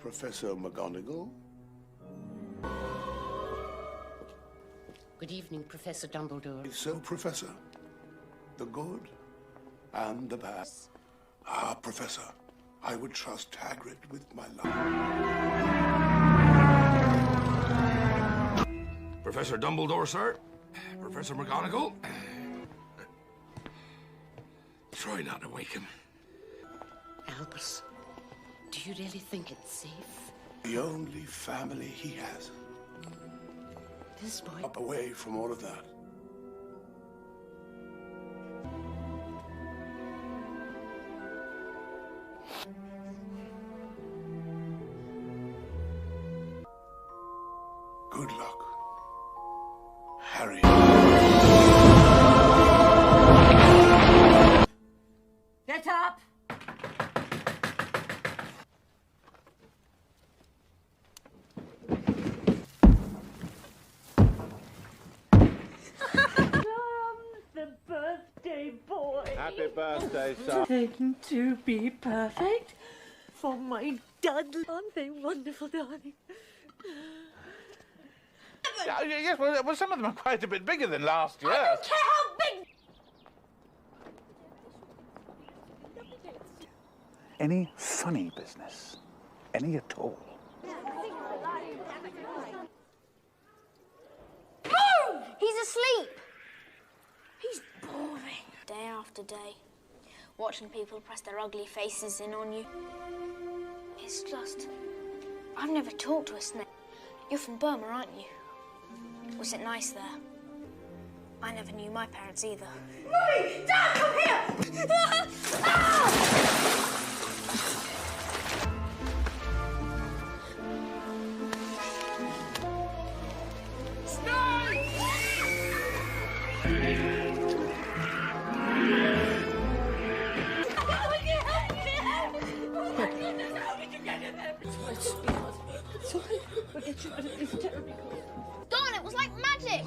Professor McGonagall. Good evening, Professor Dumbledore. So, Professor, the good and the bad. Ah, Professor, I would trust Hagrid with my life. Professor Dumbledore, sir. Professor McGonagall. Try not to wake him. Albus, do you really think it's safe? The only family he has. This boy... Up away from all of that. Good luck, Harry. Get up! The birthday boy. Happy birthday, son. Going to be perfect for my Dudley. Aren't they wonderful, darling? Yes, well, some of them are quite a bit bigger than last year. I don't care how big. Any funny business? Any at all? Boom! He's asleep. He's boring. Day after day, watching people press their ugly faces in on you. It's just... I've never talked to a snake. You're from Burma, aren't you? Was it nice there? I never knew my parents either. Mummy! Dad, come here! Darn, it was like magic!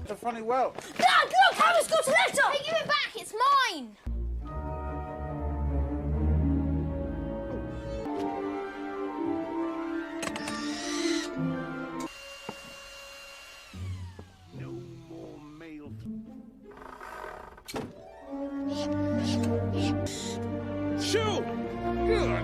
It's a funny world. Dad, look! Harry's got a letter! Hey, give it back, it's mine! Shoo! Good.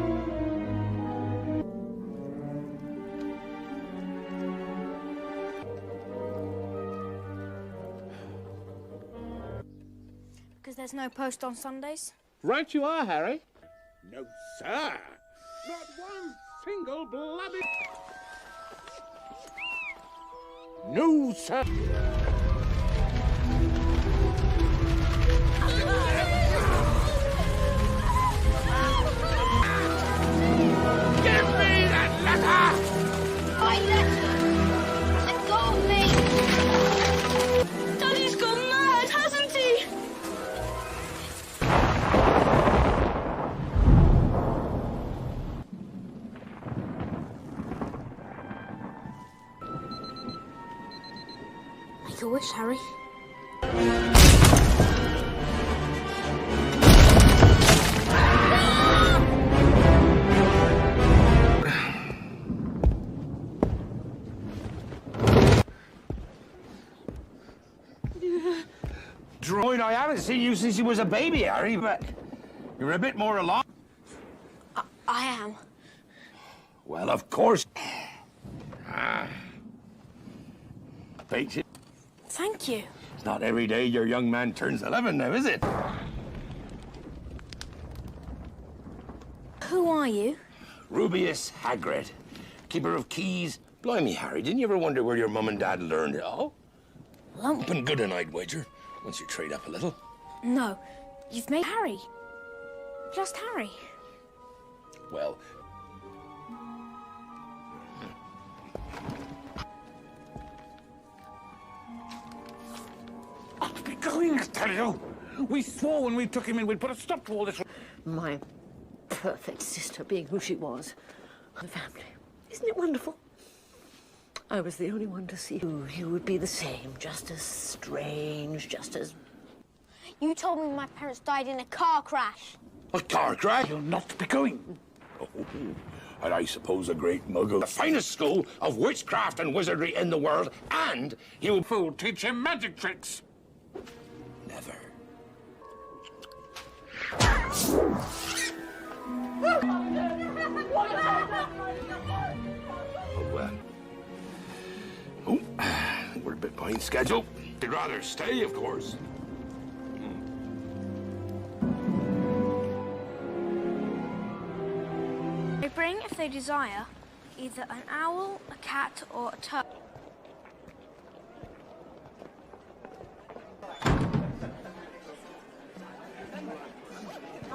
Because there's no post on Sundays? Right you are, Harry. No, sir. Not one single bloody... No, sir. Give me that letter! My letter! Let go of me! Daddy's gone mad, hasn't he? Make a wish, Harry. Droid, I haven't seen you since you was a baby, Harry, but you're a bit more along. I am. Well, of course. Beats it. Thank you. It's not every day your young man turns 11 now, is it? Who are you? Rubius Hagrid, keeper of keys. Blimey, Harry, didn't you ever wonder where your mum and dad learned it all? Lumping good a night, wager, once you trade up a little. No, you've made Harry. Just Harry. Well... I'll be going, I tell you. We swore when we took him in we'd put a stop to all this. My perfect sister being who she was. The family. Isn't it wonderful? I was the only one to see you. You would be the same, just as strange, just as... You told me my parents died in a car crash. A car crash? You'll not be going. Oh, and I suppose a great muggle. The finest school of witchcraft and wizardry in the world, and you... Fool, teach him magic tricks. Never. Oh, well. Oh, we're a bit behind schedule. You'd rather stay, of course. They bring, if they desire, either an owl, a cat, or a toad.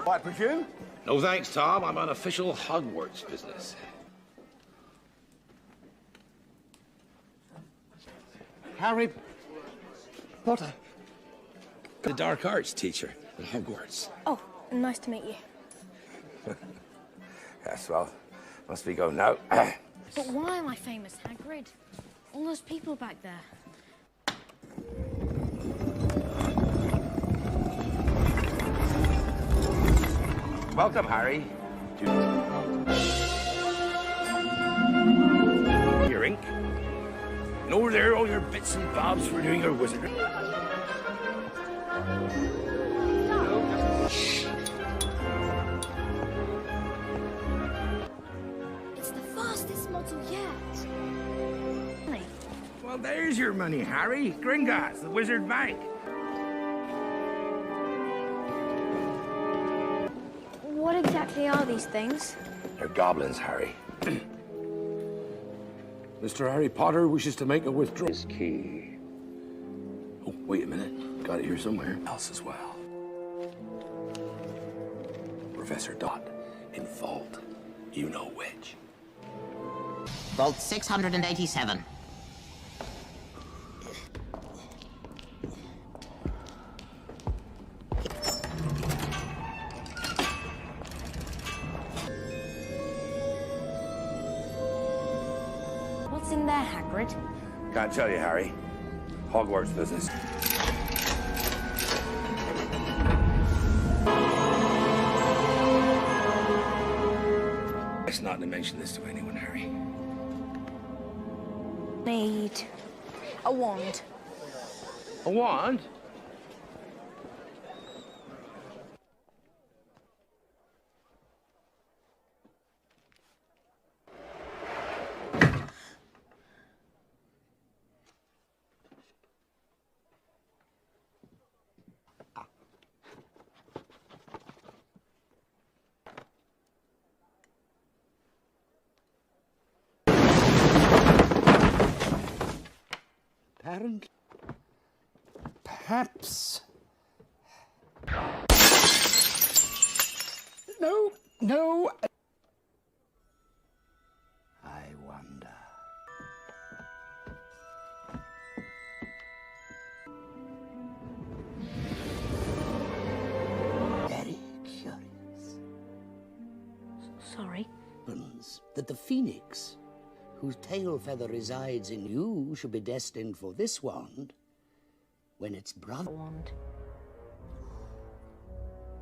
I presume? No thanks, Tom. I'm on official Hogwarts business. Harry Potter. The dark arts teacher at Hogwarts. Oh, nice to meet you. Yes, well, must we go now? But why am I famous, Hagrid? All those people back there. Welcome, Harry. Your ink. And over there, all your bits and bobs for doing your wizardry. It's the fastest model yet. Well, there's your money, Harry. Gringotts, the Wizard Bank. What exactly are these things? They're goblins, Harry. Mr. Harry Potter wishes to make a withdrawal. His key. Oh, wait a minute. Got it here somewhere. Else as well. Professor Dot in Vault. You know which. Vault 687. What's in there, Hagrid? Can't tell you, Harry. Hogwarts business. Best not to mention this to anyone, Harry. Need a wand. A wand? Apparently. Perhaps. No. I wonder. Very curious. Sorry. Happens that the phoenix, whose tail feather resides in you, should be destined for this wand, when its brother... Wand.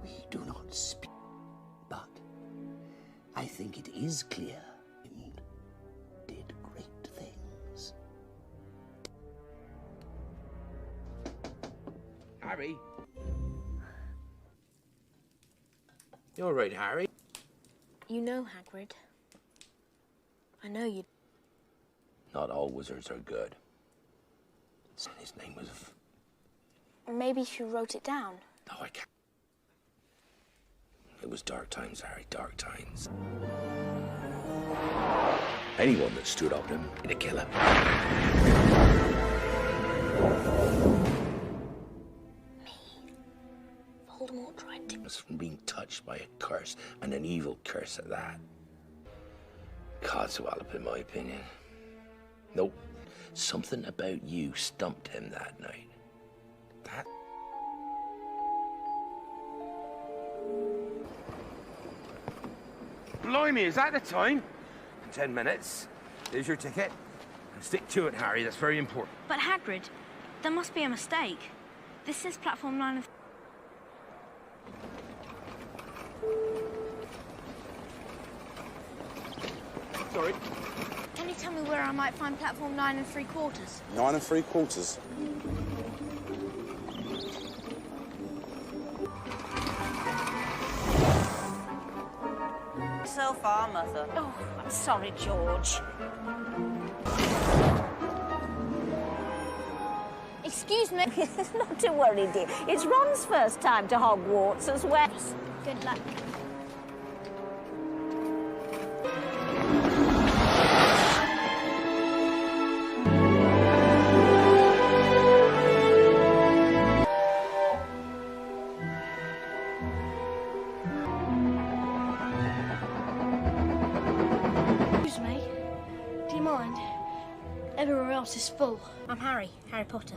We do not speak, but I think it is clear and did great things. Harry? You all right, Harry? You know, Hagrid. I know you. Not all wizards are good. His name was... Maybe if you wrote it down. No, I can't. It was dark times, Harry, dark times. Anyone that stood up to him, he'd kill him. Voldemort tried to... Was from being touched by a curse, and an evil curse at that. Codswallop, in my opinion. Nope. Something about you stumped him that night. That... Blimey, is that the time? 10 minutes. Here's your ticket. Stick to it, Harry. That's very important. But Hagrid, there must be a mistake. This says platform 9 and... Sorry. Can you tell me where I might find platform 9 and 3/4? 9 3/4. So far, Mother. Oh, I'm sorry, George. Excuse me. Not to worry, dear. It's Ron's first time to Hogwarts as well. Good luck. Excuse me. Do you mind? Everywhere else is full. I'm Harry Potter.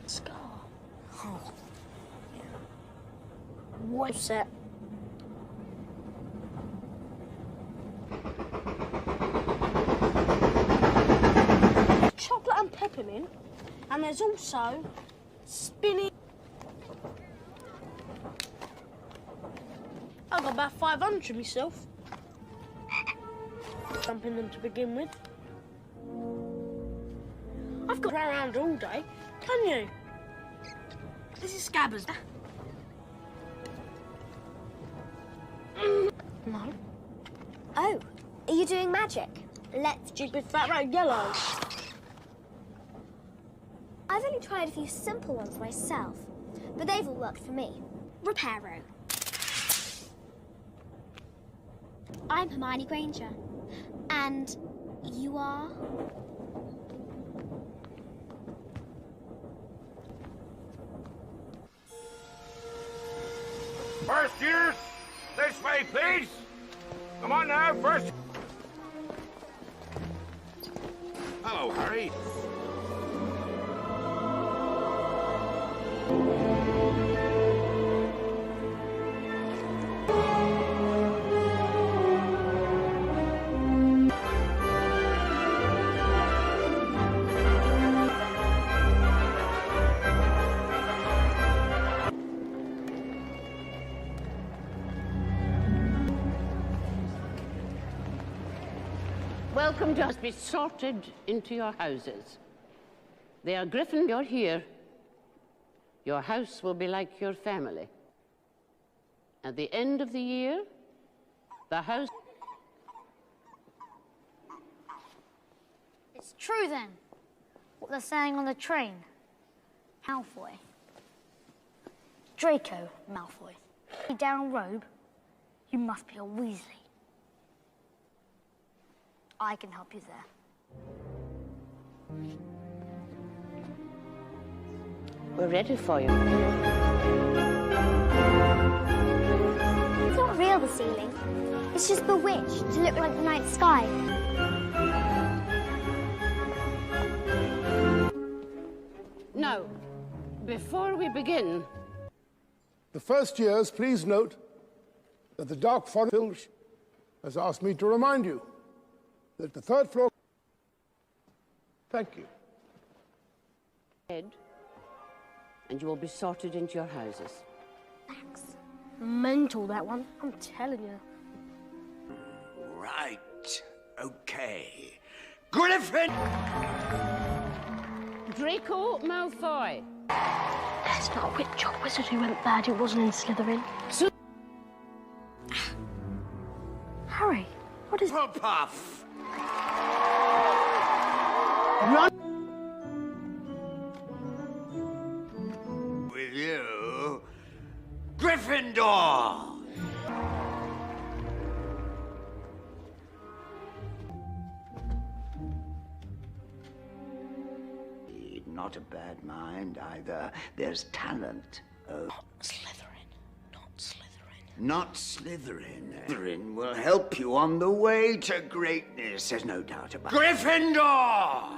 Scar. Oh. Yeah. What's that? Chocolate and peppermint. And there's also spinning. I've got about 500 myself. Dumping them to begin with. I've got around all day, can you? This is Scabbers. No. Oh, are you doing magic? Let's Stupid fat rat yellow. I've only tried a few simple ones myself, but they've all worked for me. Reparo. I'm Hermione Granger. And you are? First years, this way, please. Come on now, first. Hello, Harry. Welcome to us be sorted into your houses. They are Gryffindor here. Your house will be like your family. At the end of the year, the house... It's true then, what they're saying on the train. Malfoy. Draco Malfoy. Down robe, you must be a Weasley. I can help you there. We're ready for you. It's not real, the ceiling. It's just bewitched to look like the night sky. Now, before we begin... The first years, please note that the Dark Forest has asked me to remind you that the third floor... Thank you. And you will be sorted into your houses. Thanks. Mental, that one. I'm telling you. Right. Okay. Griffin! Draco Malfoy. There's not a witch or wizard who went bad who wasn't in Slytherin. So Harry, what is... Puff! Run! With you, Gryffindor! Not a bad mind either. There's talent. Not Slytherin. Not Slytherin. Not Slytherin. Slytherin will help you on the way to greatness. There's no doubt about it. Gryffindor!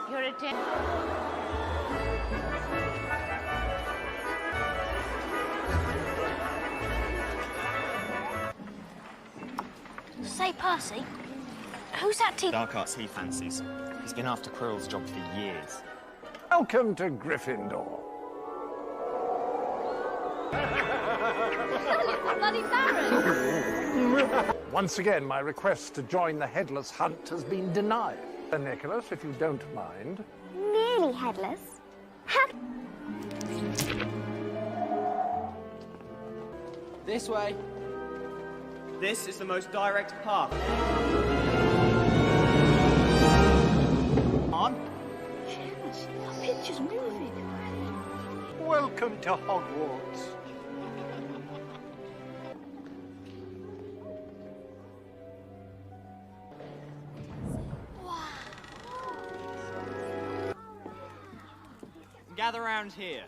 You're a pretend. Say, Percy, who's that teacher? Dark arts he fancies. He's been after Quirrell's job for years. Welcome to Gryffindor. Bloody Baron! Once again, my request to join the headless hunt has been denied. Nicholas, if you don't mind. Nearly headless. This way. This is the most direct path. On. Yes, the picture's moving. Welcome to Hogwarts. Gather round here.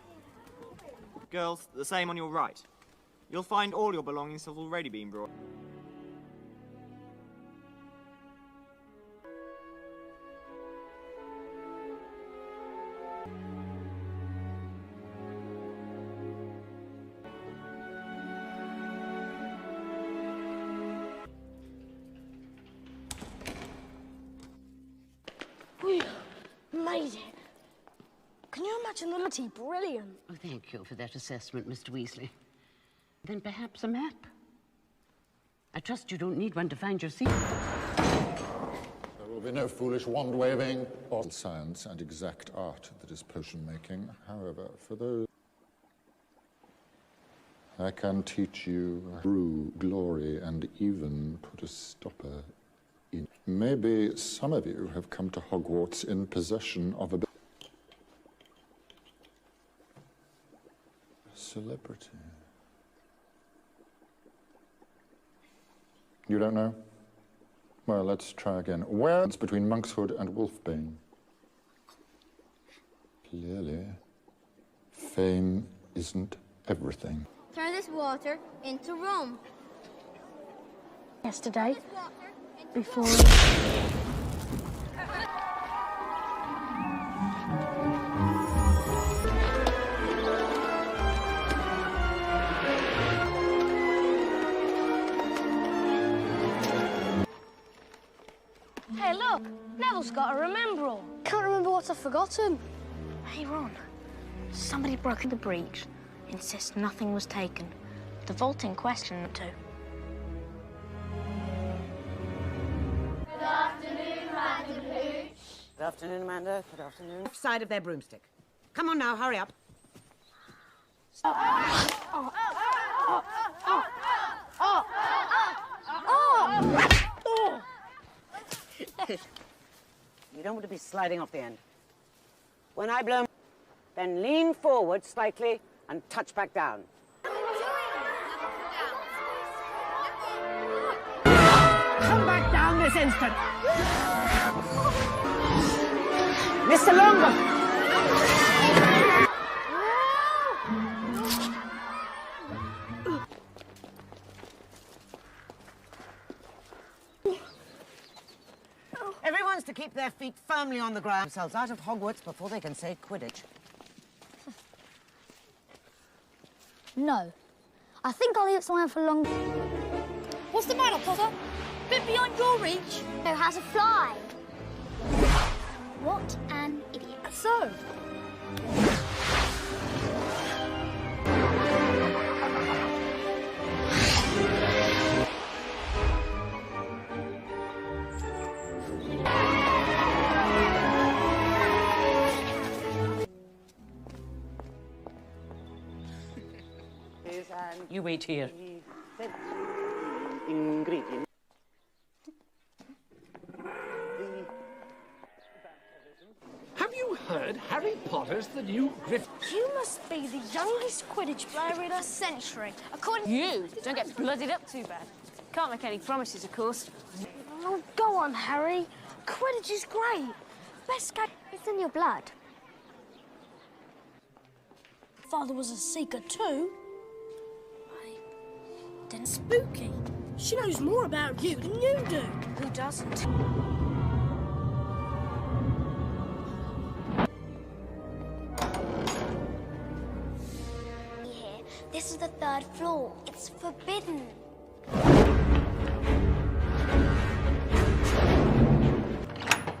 Girls, the same on your right. You'll find all your belongings have already been brought. We made it. Can you imagine the little brilliant? Oh, thank you for that assessment, Mr. Weasley. Then perhaps a map. I trust you don't need one to find your seat. There will be no foolish wand waving or science and exact art that is potion making. However, for those I can teach you true glory and even put a stopper in. Maybe some of you have come to Hogwarts in possession of a celebrity. You don't know? Well, let's try again. Where's between Monkshood and Wolfbane? Clearly, fame isn't everything. Turn this water into rum. Yesterday, before... Hey, look! Neville's got a remember all. Can't remember what I've forgotten. Hey, Ron. Somebody broke the breach. Insists nothing was taken. The vault in question, too. Good afternoon, Madam Hooch. Good afternoon, Amanda. Good afternoon. Side of their broomstick. Come on now, hurry up. You don't want to be sliding off the end. When I blow, then lean forward slightly and touch back down. Come back down this instant. Mr. Longo. Everyone's to keep their feet firmly on the ground, themselves out of Hogwarts before they can say Quidditch. No. I think I'll leave it somewhere for long. What's the matter, Potter? Bit beyond your reach. Know how to fly. What an idiot. So? You wait here. Ingredient. Have you heard Harry Potter's the new Griff? You must be the youngest Quidditch player in a century. According You don't get bloodied up too bad. Can't make any promises, of course. Oh, go on, Harry. Quidditch is great. Best game. It's in your blood. Father was a seeker too. Then spooky. She knows more about you than you do. Who doesn't? This is the 3rd floor. It's forbidden.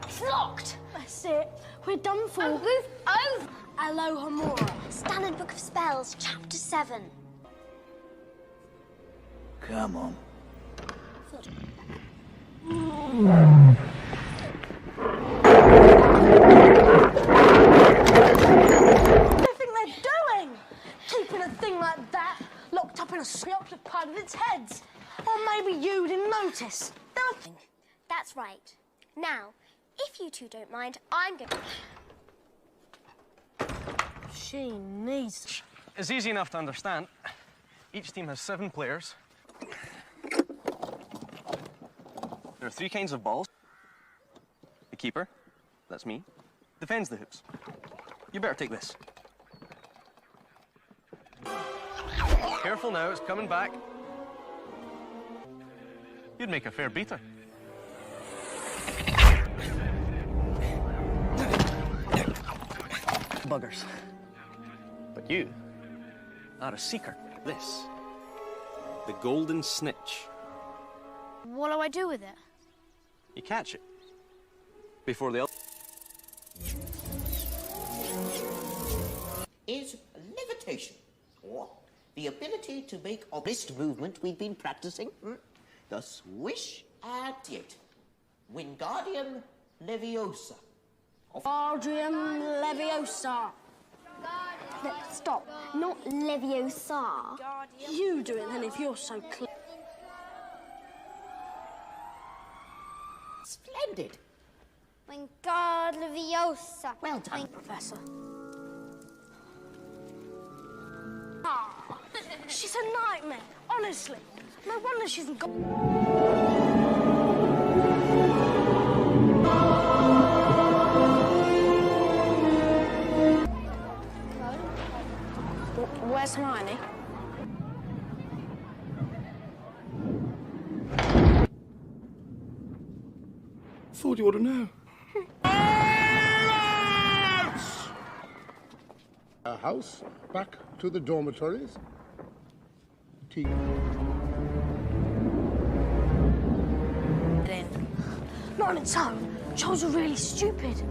It's locked. That's it. We're done for. Oh, move over. Alohomora. Standard Book of Spells, Chapter 7. Come on. What do you think they're doing? Keeping a thing like that locked up in a preoccupied with its heads. Or maybe you didn't notice. Nothing. That's right. Now, if you two don't mind, I'm going to... She needs... It's easy enough to understand. Each team has 7 players. There are 3 kinds of balls. The keeper, that's me, defends the hoops. You better take this. Careful now, it's coming back. You'd make a fair beater. Buggers. But you are a seeker. This. The golden snitch. What do I do with it? You catch it. Before they... Is levitation, or the ability to make a wrist movement we've been practicing. The swish and it. Wingardium Leviosa. Wingardium Leviosa. Stop. Not Leviosa. You do it then if you're so clear. Splendid. Wingardium Leviosa. Well done, Professor. Ah, she's a nightmare, honestly. No wonder she hasn't got... Where's Hermione? Thought you ought to know. Our house, back to the dormitories. Tea. Not on its own. Trolls are really stupid.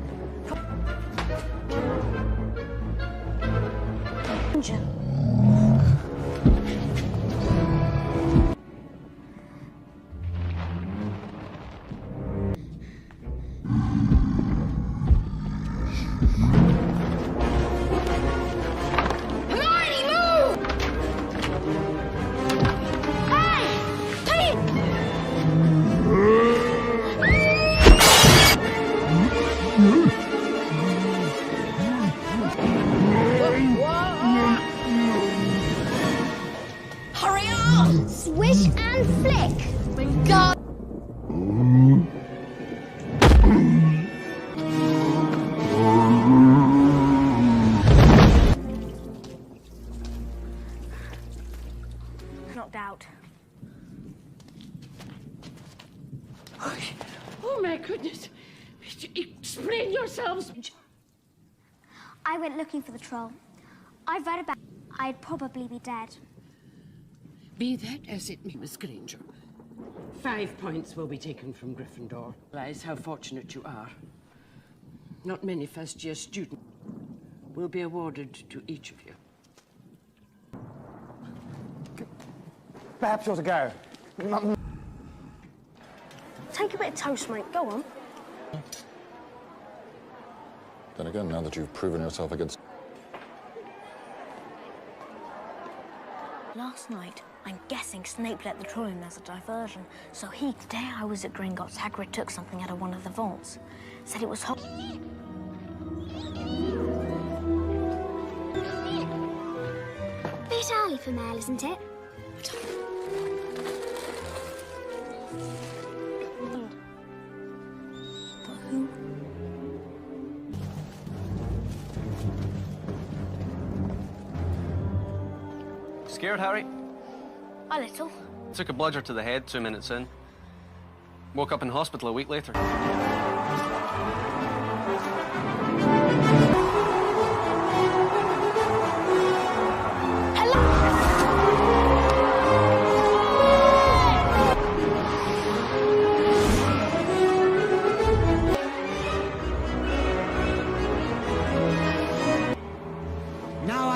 Hurry up! Swish and flick. Wingardium. Knocked out. Oh, my goodness. Explain yourselves. I went looking for the troll. I read about I'd probably be dead. Be that as it may, Miss Granger. 5 points will be taken from Gryffindor. Realize how fortunate you are. Not many first-year students will be awarded to each of you. Perhaps you're to go. Take a bit of toast, mate. Go on. Then again, now that you've proven yourself against... Last night, I'm guessing Snape let the troll in as a diversion. So the day I was at Gringotts, Hagrid took something out of one of the vaults. Said it was hot. Bit early for mail, isn't it? But who? Scared, Harry? A little. Took a bludger to the head 2 minutes in. Woke up in hospital a week later. Hello!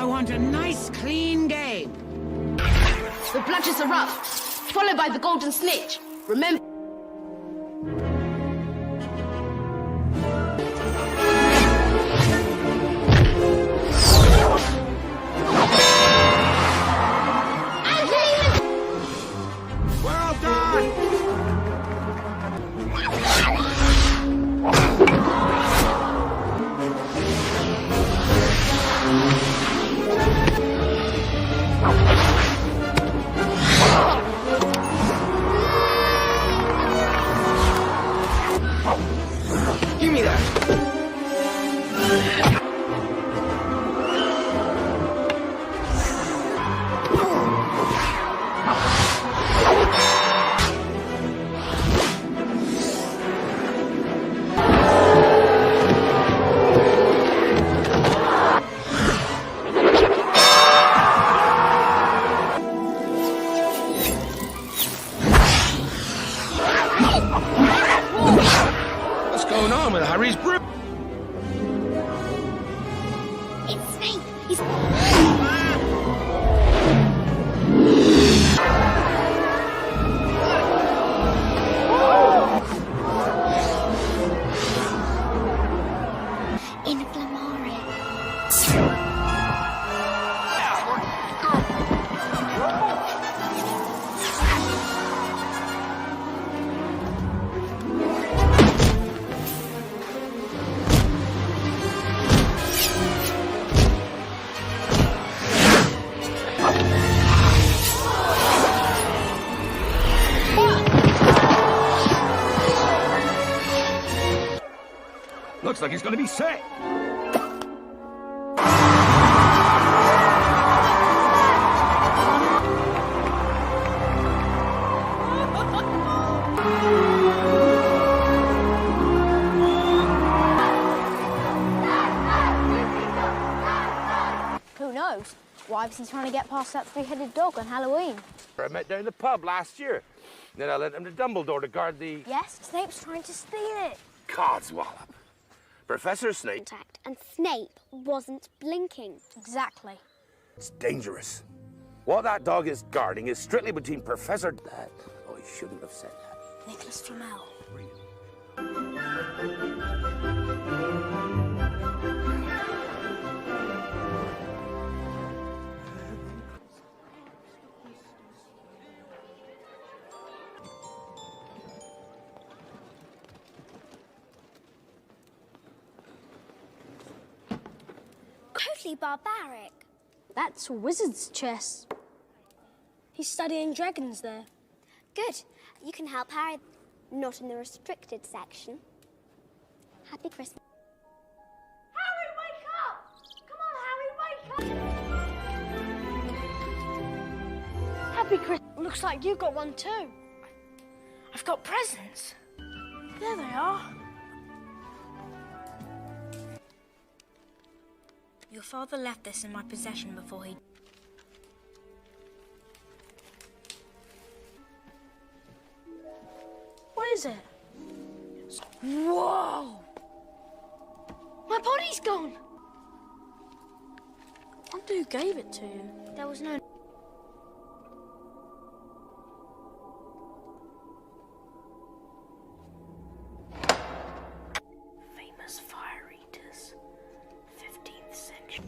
want a nice, clean game. The bludgers are up, followed by the golden snitch. Remember... Well done! Give me that. What's going on with Harry's brew? It's Snape. He's... Looks like he's gonna be sick. Who knows? Why was he trying to get past that three-headed dog on Halloween? I met down the pub last year. Then I lent him to Dumbledore to guard the... Yes, Snape's trying to steal it. Codswallop. Professor Snape. And Snape wasn't blinking. Exactly. It's dangerous. What that dog is guarding is strictly between Professor... Oh, he shouldn't have said that. Nicholas Flamel. Totally barbaric. That's wizard's chess. He's studying dragons there. Good. You can help Harry. Not in the restricted section. Happy Christmas. Harry, wake up! Come on, Harry, wake up! Happy Christmas. Looks like you got one too. I've got presents. There they are. Your father left this in my possession before he... What is it? Whoa! My body's gone! I wonder who gave it to you. There was no... Famous fire eaters, 15th section.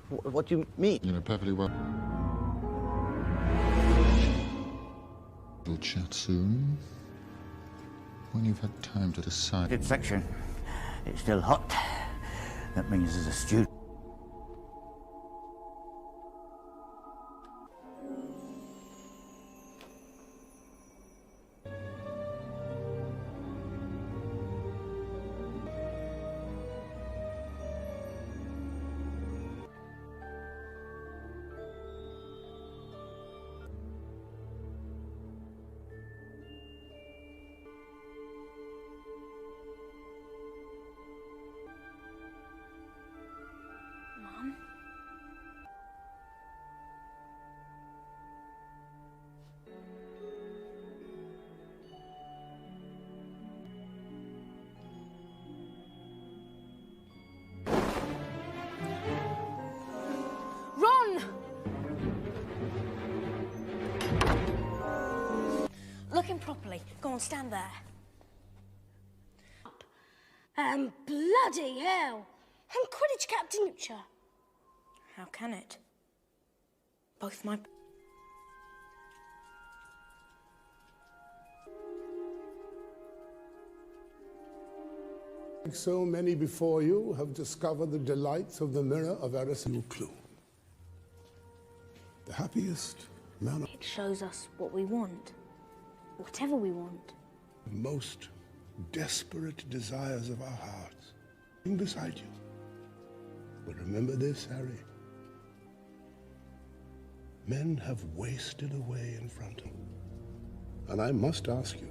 What do you mean? You know perfectly well. We'll chat soon. When you've had time to decide. Section. It's still hot. That means there's a student. Stand properly. Go on, stand there. And bloody hell! I'm Quidditch captain. How can it? Both my... Like so many before you have discovered the delights of the mirror of Aristotle clue. The happiest man It shows us what we want. Whatever we want. the most desperate desires of our hearts. Sitting beside you. But remember this, Harry. Men have wasted away in front of them. And I must ask you,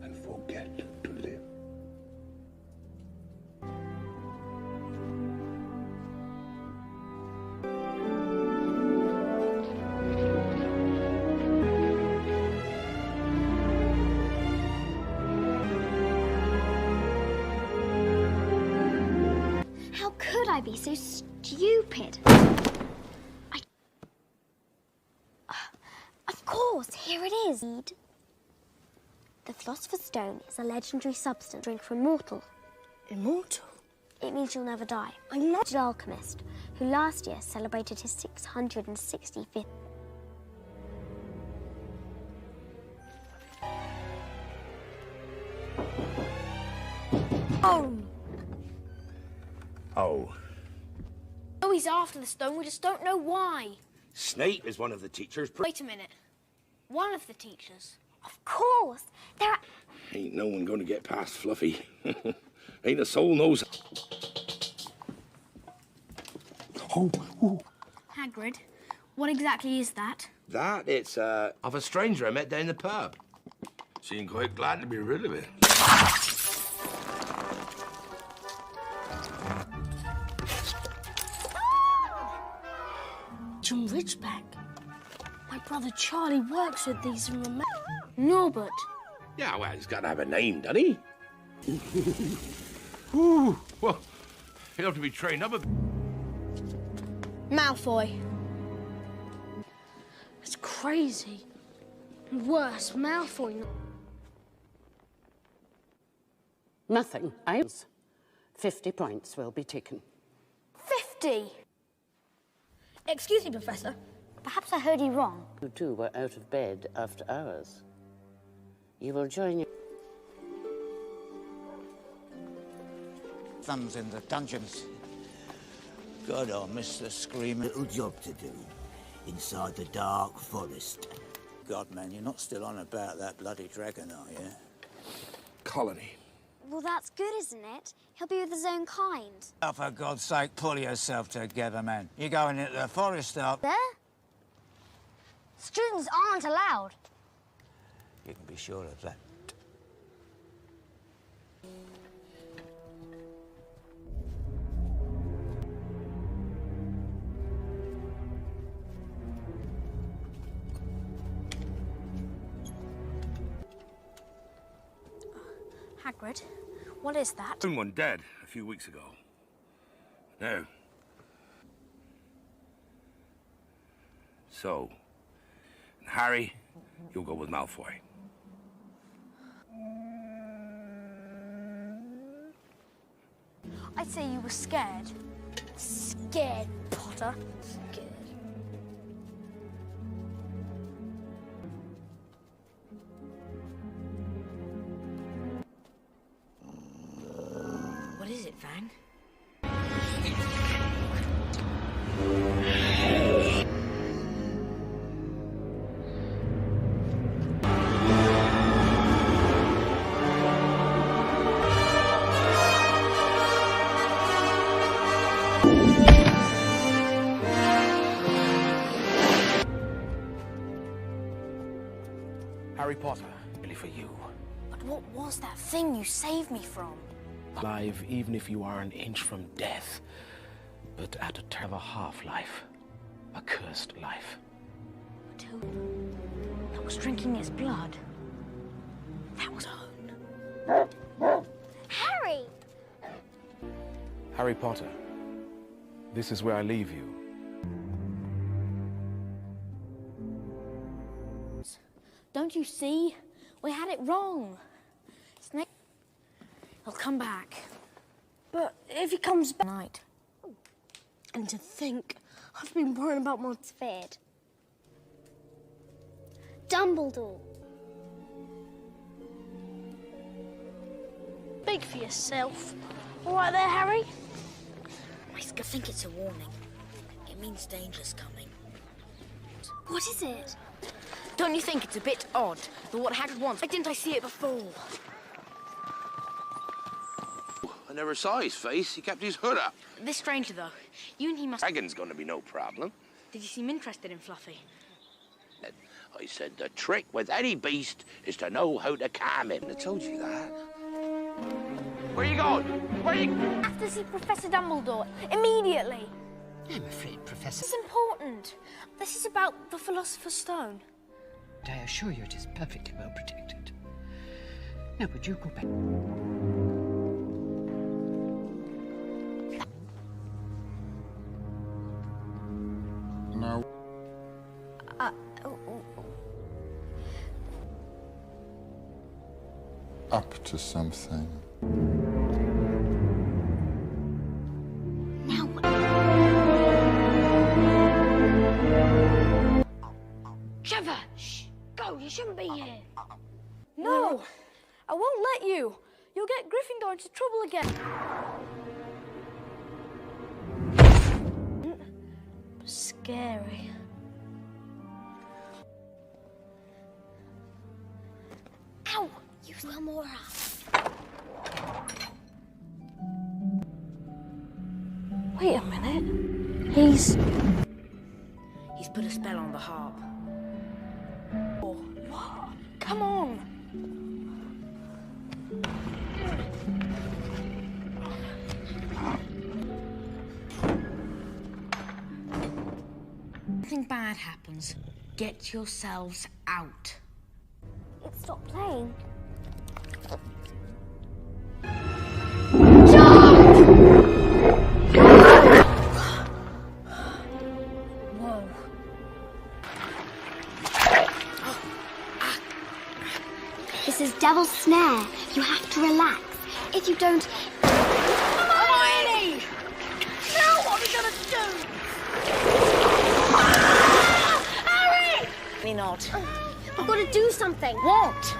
and forget to live. How could I be so stupid? Of course, here it is. The Philosopher's Stone is a legendary substance drink for immortal. Immortal? It means you'll never die. I'm not an alchemist who last year celebrated his 665th. Oh! Oh. Oh, he's after the stone, we just don't know why. Snape is one of the teachers. Wait a minute. One of the teachers? Of course! There Ain't no one gonna get past Fluffy. Ain't a soul knows. Hagrid, what exactly is that? That, it's, of a stranger I met down the pub. Seemed quite glad to be rid of it. John Ridgeback. My brother Charlie works with these and remember. Norbert. Yeah, well, he's got to have a name, doesn't he? Ooh, well, he'll have to be trained up a bit. Malfoy. It's crazy. And worse, Malfoy. Nothing. 50 points will be taken. 50! Excuse me, Professor. Perhaps I heard you wrong. You two were out of bed after hours. You will join your... Thumbs in the dungeons. God, I'll miss the screaming. Little job to do inside the dark forest. God, man, you're not still on about that bloody dragon, are you? Colony. Well, that's good, isn't it? He'll be with his own kind. Oh, for God's sake, pull yourself together, man. You're going into the forest up. There? Students aren't allowed. You can be sure of that. Hagrid, what is that? Someone dead a few weeks ago. Now. So, Harry, you'll go with Malfoy. I'd say you were scared. Scared, Potter. Scared. What is it, Fang? Harry Potter, really for you. But what was that thing you saved me from? Alive, even if you are an inch from death, but at a terrible half-life. A cursed life. But who? That was drinking its blood. That was Owen. Harry! Harry Potter, this is where I leave you. you see? We had it wrong. Snake... He'll come back. But if he comes back tonight, and to think, I've been worrying about my Feared. Dumbledore. Speak for yourself. All right there, Harry? I think it's a warning. It means danger's coming. What is it? Don't you think it's a bit odd that what Hagrid wants? Why didn't I see it before? I never saw his face. He kept his hood up. This stranger, though. You and he must... Dragon's gonna be no problem. Did you seem interested in Fluffy? I said the trick with any beast is to know how to calm him. I told you that. Where you going? Where you... I have to see Professor Dumbledore immediately. I'm afraid, Professor. This is important. This is about the Philosopher's Stone. I assure you it is perfectly well protected. Now, would you go back? No. Up to something. Trevor! Shh! Go, you shouldn't be here. No, I won't let you. You'll get Gryffindor into trouble again. Scary. Ow! You Amora. Wait a minute. He's put a spell on the harp. Oh, what? Come on. Something bad happens. Get yourselves out. It stopped playing. Whoa. This is Devil's Snare. You have to relax. If you don't... Hermione! Now what are we gonna do? Harry! Maybe not. I've got to do something. What?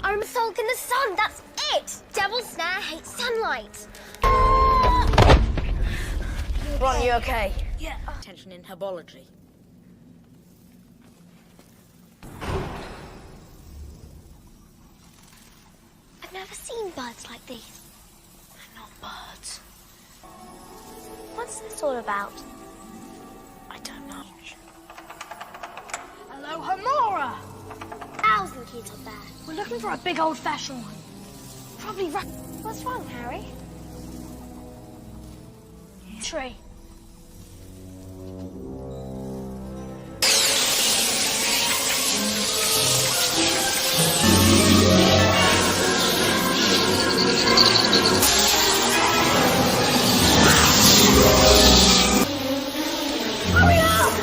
I'm a sulk in the sun. That's it. Devil's Snare hates sunlight. Ron, you okay? Yeah. Attention in herbology. I've never seen birds like these. They're not birds. What's this all about? I don't know. Hello, Hamora! Owls and kids up there. We're looking for a big old-fashioned one. Probably What's wrong, Harry? tree. Hurry up!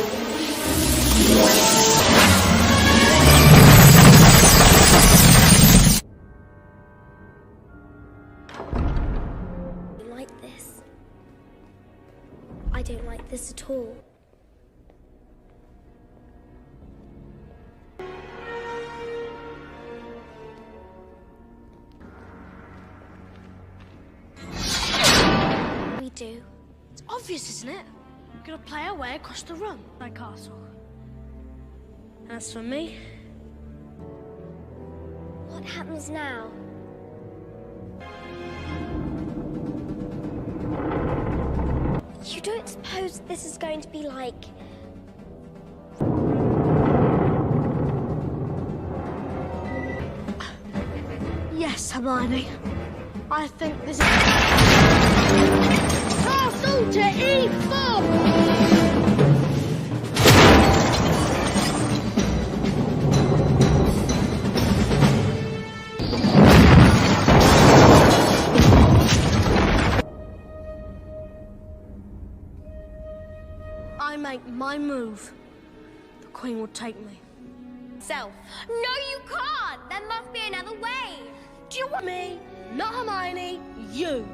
You like this? I don't like this at all. We do. It's obvious, isn't it? We're gonna play our way across the room, my castle. As for me, What happens now? You don't suppose this is going to be like... yes, Hermione. I think this is... Castle to E4! I make my move, the Queen will take me. myself. No, you can't. There must be another way. Do you want me? Not Hermione, you.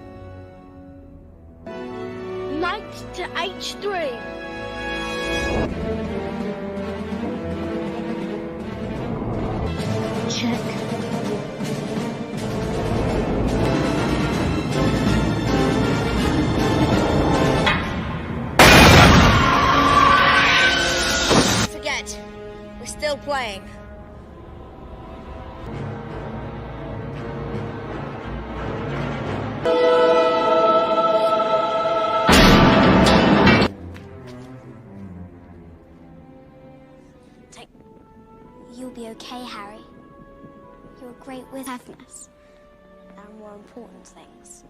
Knight to H3. Check. Forget. We're still playing. You'll be okay, Harry. You're great with happiness. There are more important things.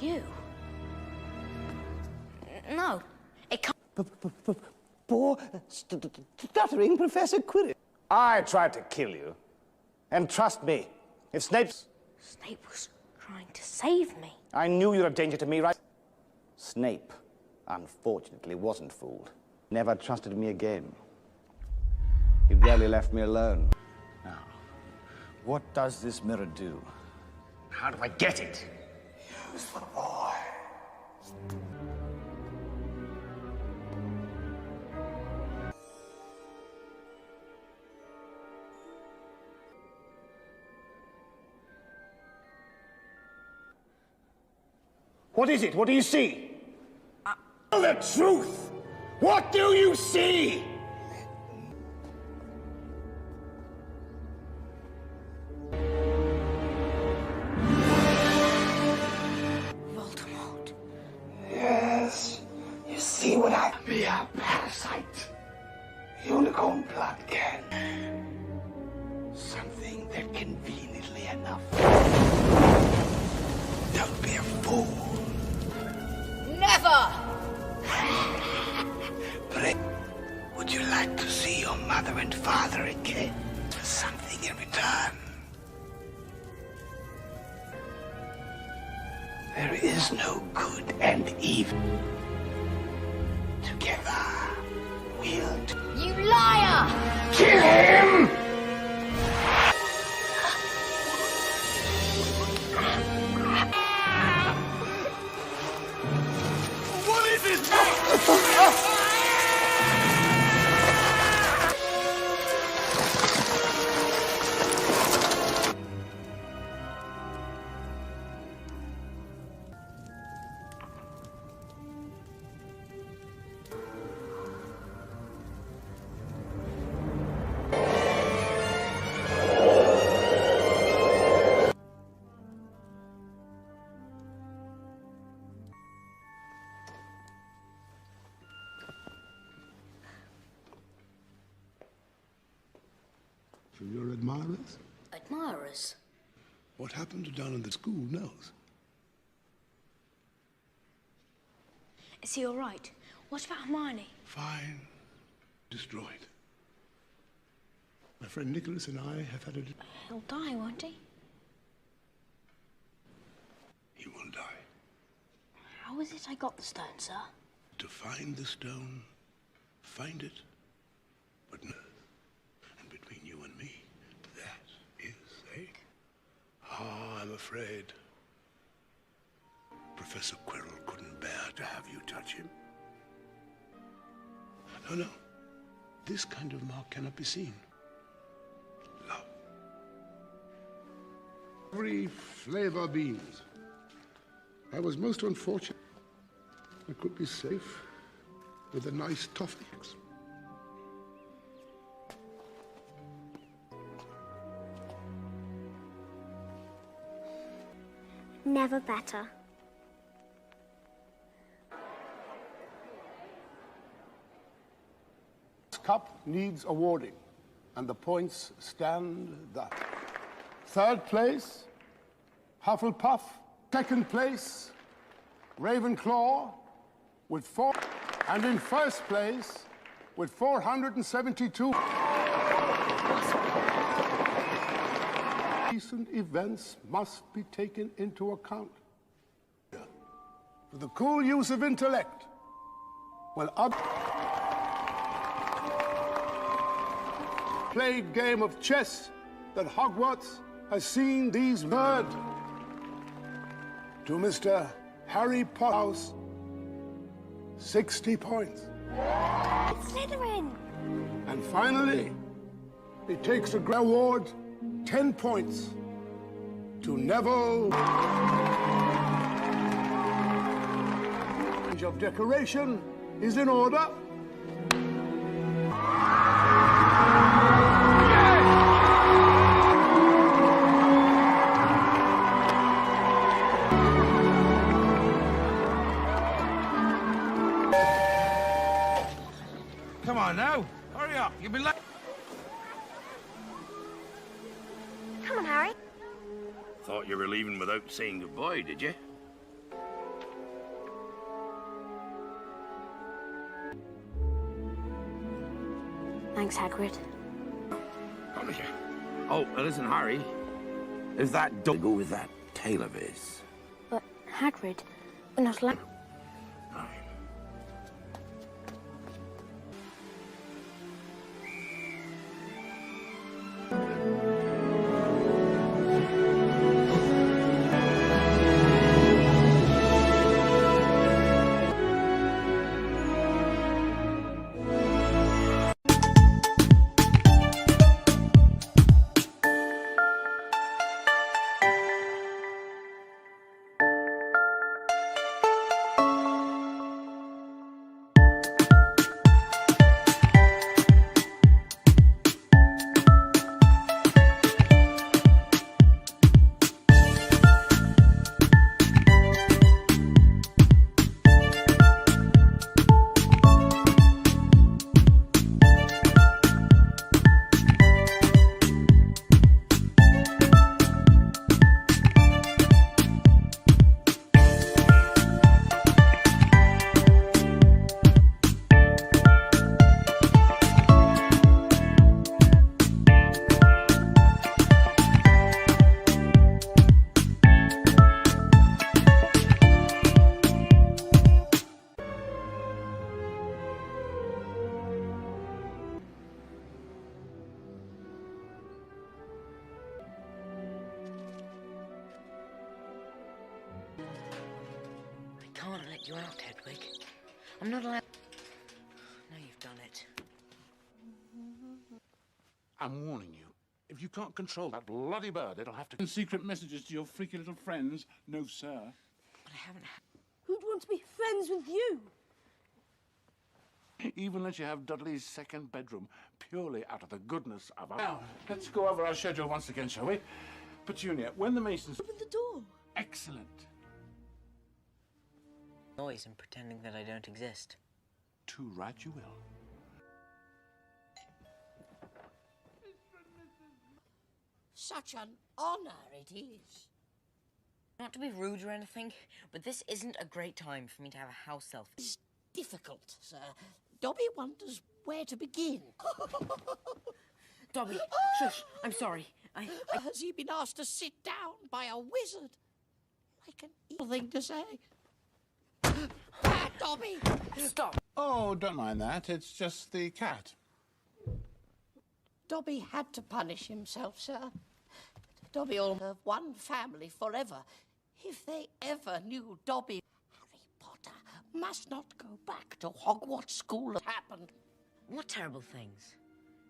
You? No, it can't. Poor, stuttering Professor Quirrell. I tried to kill you. And trust me, if Snape's... Snape was trying to save me. I knew you were a danger to me, right? Snape, unfortunately, wasn't fooled. Never trusted me again. He rarely left me alone. Now, what does this mirror do? How do I get it? Use the boy. What is it? What do you see? Tell the truth! What do you see? Voldemort. Yes. You see what I... Be a parasite. Unicorn blood can. Something that conveniently enough. Don't be a fool. Never! But would you like to see your mother and father again for something in return? There is no good and evil. Together, we'll... You liar! Kill him! From your admirers? Admirers? What happened down in the school knows. Is he all right? What about Hermione? Fine. Destroyed. My friend Nicholas and I have had a... He'll die, won't he? He will die. How is it I got the stone, sir? To find the stone, find it, but no. And between you and me, that is safe. Ah, I'm afraid Professor Quirrell couldn't bear to have you touch him. No. This kind of mark cannot be seen. Love. Every flavor beans. I was most unfortunate. I could be safe with a nice toffee. Never better. This cup needs awarding, and the points stand thus. Third place, Hufflepuff. Second place, Ravenclaw, with 4. And in first place, with 472. recent events must be taken into account. For the cool use of intellect, while other played game of chess that Hogwarts has seen these bird to Mr. Harry Potter's 60 points. Slytherin! And finally, it takes a award 10 points to Neville. Range of decoration is in order. Come on now, hurry up. You've been late. Come on, Harry. Thought you were leaving without saying goodbye, did you? Thanks, Hagrid. Promise you. Oh, listen, Harry. Is that don't go with that tail of his? But, Hagrid, we're not allowed. I can't let you out, Hedwig. I'm not allowed... Now you've done it. I'm warning you. If you can't control that bloody bird, it'll have to send secret messages to your freaky little friends. No, sir. But I haven't... Who'd want to be friends with you? Even let you have Dudley's second bedroom, purely out of the goodness of our... Now, let's go over our schedule once again, shall we? Petunia, when the Masons... Open the door. Excellent. Noise and pretending that I don't exist. Too right you will. Such an honor it is. Not to be rude or anything, but this isn't a great time for me to have a house elf. It's difficult, sir. Dobby wonders where to begin. Dobby, shush, I'm sorry. Has he been asked to sit down by a wizard? Like an evil thing to say. Dobby! Stop! Oh, don't mind that. It's just the cat. Dobby had to punish himself, sir. Dobby will have one family forever. If they ever knew Dobby... Harry Potter must not go back to Hogwarts School as happened. What terrible things?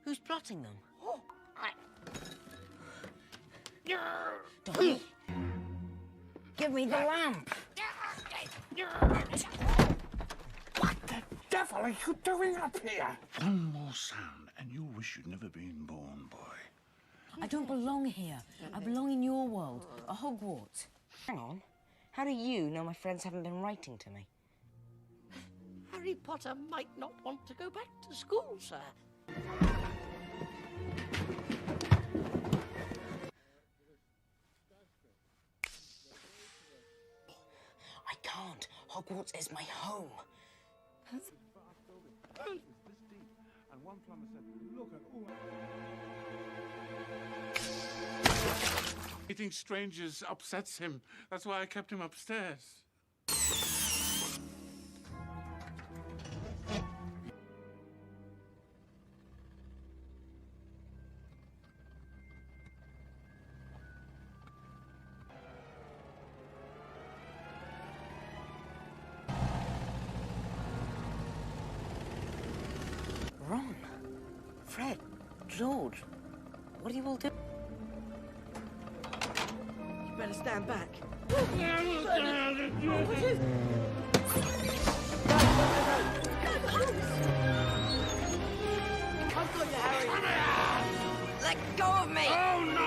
Who's plotting them? Oh, Dobby, give me the lamp. What the devil are you doing up here? One more sound, and you'll wish you'd never been born, boy. I don't belong here. I belong in your world, at Hogwarts. Hang on. How do you know my friends haven't been writing to me? Harry Potter might not want to go back to school, sir. I can't. Hogwarts is my home. And one plumber said, look at all... Meeting strangers upsets him. That's why I kept him upstairs. Ron, Fred, George, what are you all doing? You better stand back. I've got you, Harry. Let go of me! Oh, no!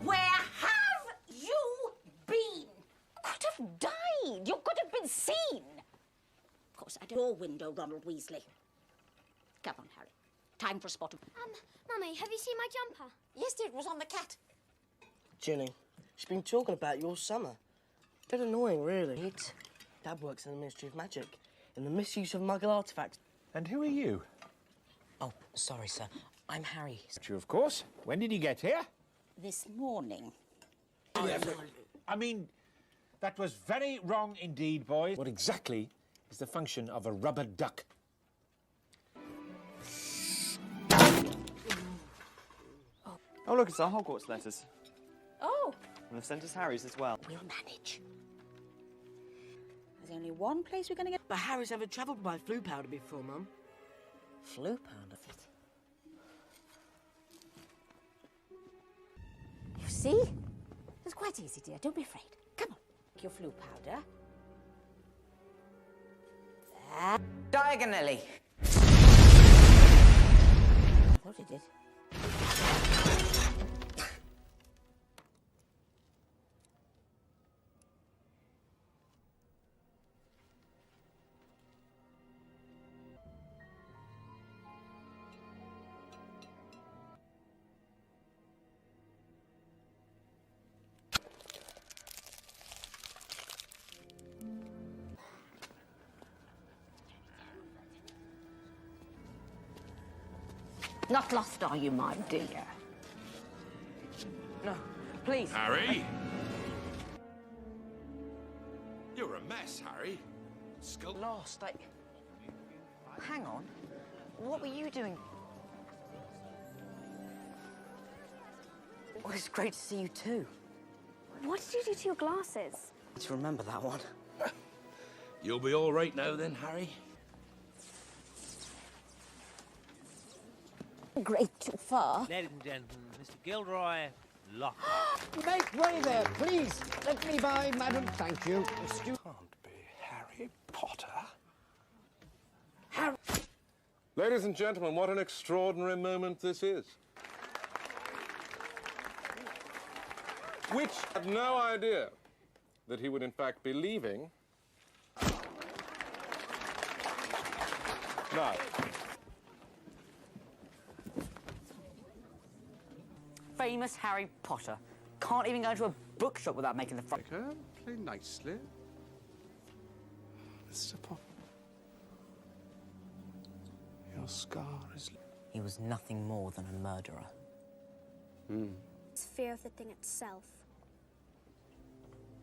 Where have you been? Could have died. You could have been seen. Of course, at your window, Ronald Weasley. Come on, Harry. Time for a spot of... Mummy, have you seen my jumper? Yes, dear, it was on the cat. Ginny, she's been talking about your summer. Bit annoying, really. Dad works in the Ministry of Magic, in the misuse of Muggle artifacts. And who are you? Oh, sorry, sir. I'm Harry. You, of course. When did you get here? This morning. I mean, that was very wrong indeed, boys. What exactly is the function of a rubber duck? Oh, look, it's our Hogwarts letters. Oh. And they've sent us Harry's as well. We'll manage. There's only one place we're going to get... But Harry's never travelled by flu powder before, Mum. Flu powder? You see? It's quite easy, dear. Don't be afraid. Come on. Your flu powder. There. Diagonally. I thought it did. Not lost, are you, my dear? No, please. Harry? You're a mess, Harry. Lost, Hang on. What were you doing? Well, it's great to see you too. What did you do to your glasses? Let's remember that one. You'll be all right now then, Harry? Great too far. Ladies and gentlemen, Mr. Gilroy, lock. Make way there, please. Let me by, madam. Thank you. Can't be Harry Potter. Harry. Ladies and gentlemen, what an extraordinary moment this is. Which had no idea that he would in fact be leaving. Now, Famous Harry Potter. Can't even go to a bookshop without making the front. Play nicely. Mr. Potter. Your scar is... He was nothing more than a murderer. It's fear of the thing itself.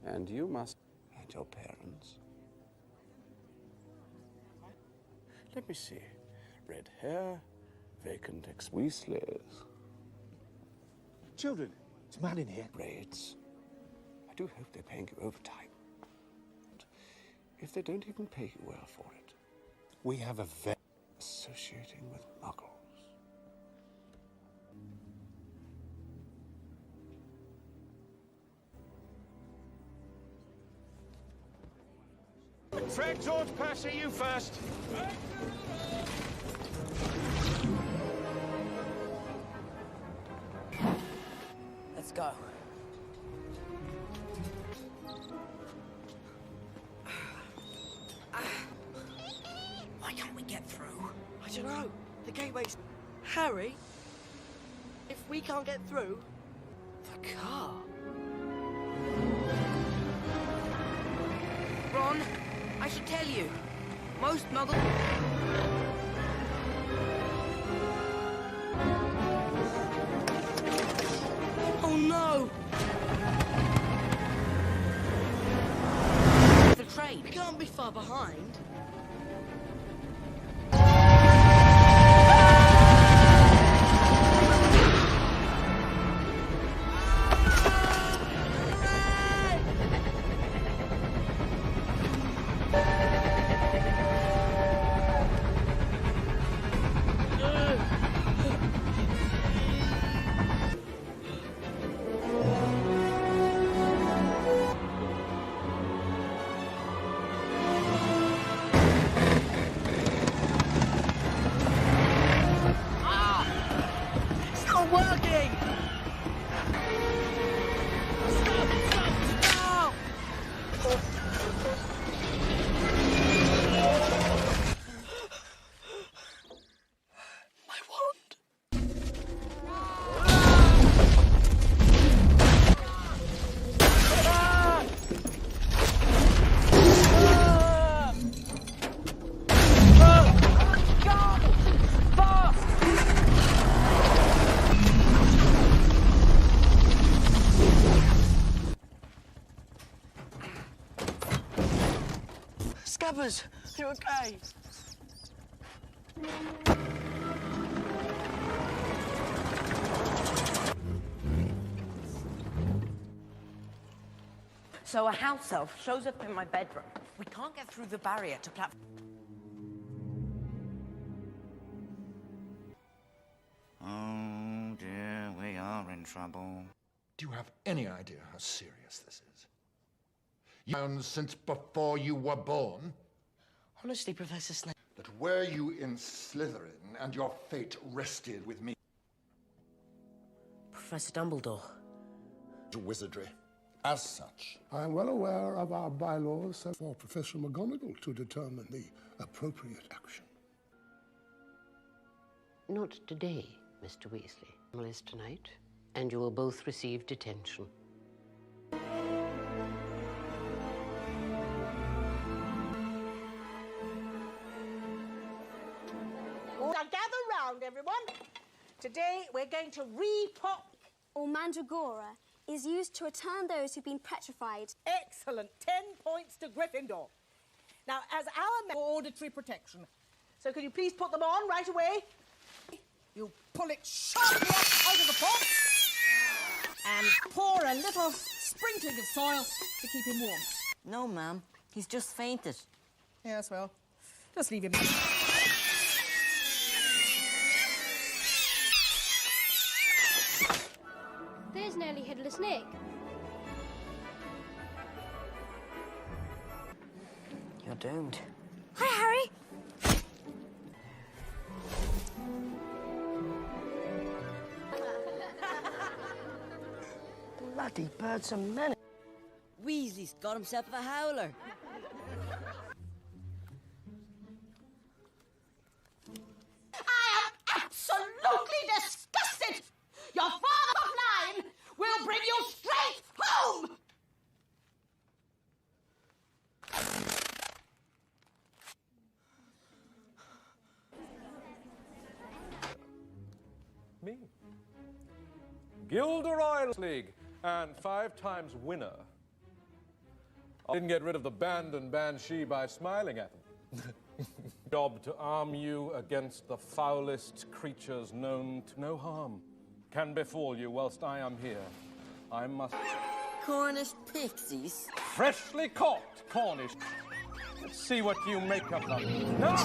And you must hate your parents. Let me see. Red hair, vacant ex-Weasleys. Children, it's mad in here. Raids. I do hope they're paying you overtime. But if they don't even pay you well for it, we have a vet associating with muggles. Fred, George, Percy, you first. go. Why can't we get through? I don't know. The gateway's... Harry? If we can't get through, the car... Ron, I should tell you. Most muggles... Oh no! The train. We can't be far behind. Scabbers, you okay? So a house elf shows up in my bedroom. We can't get through the barrier to platform. Oh dear, we are in trouble. Do you have any idea how serious this is? You've known since before you were born Honestly, Professor Snape... that were you in Slytherin and your fate rested with me. Professor Dumbledore. Wizardry. As such, I am well aware of our bylaws for Professor McGonagall to determine the appropriate action. Not today, Mr. Weasley. Well, is tonight, and you will both receive detention. Now gather round, everyone. Today we're going to re-pop... Or mandragora is used to return those who've been petrified. Excellent. 10 points to Gryffindor. Now, as our for auditory protection, so can you please put them on right away? You pull it sharply up out of the pot and pour a little sprinkling of soil to keep him warm. No, ma'am. He's just fainted. Yes, well, just leave him. There's nearly Headless Nick. You're doomed. Hi, Harry. Bloody birds are many. Weasley's got himself a howler. I am absolutely disgusted! Your father of line will bring you straight home! Me. Gilderoy League and 5 times winner. I didn't get rid of the band and banshee by smiling at them. Job to arm you against the foulest creatures known to no harm can befall you whilst I am here. I must... Cornish pixies? Freshly caught Cornish. Let's see what you make of them. No!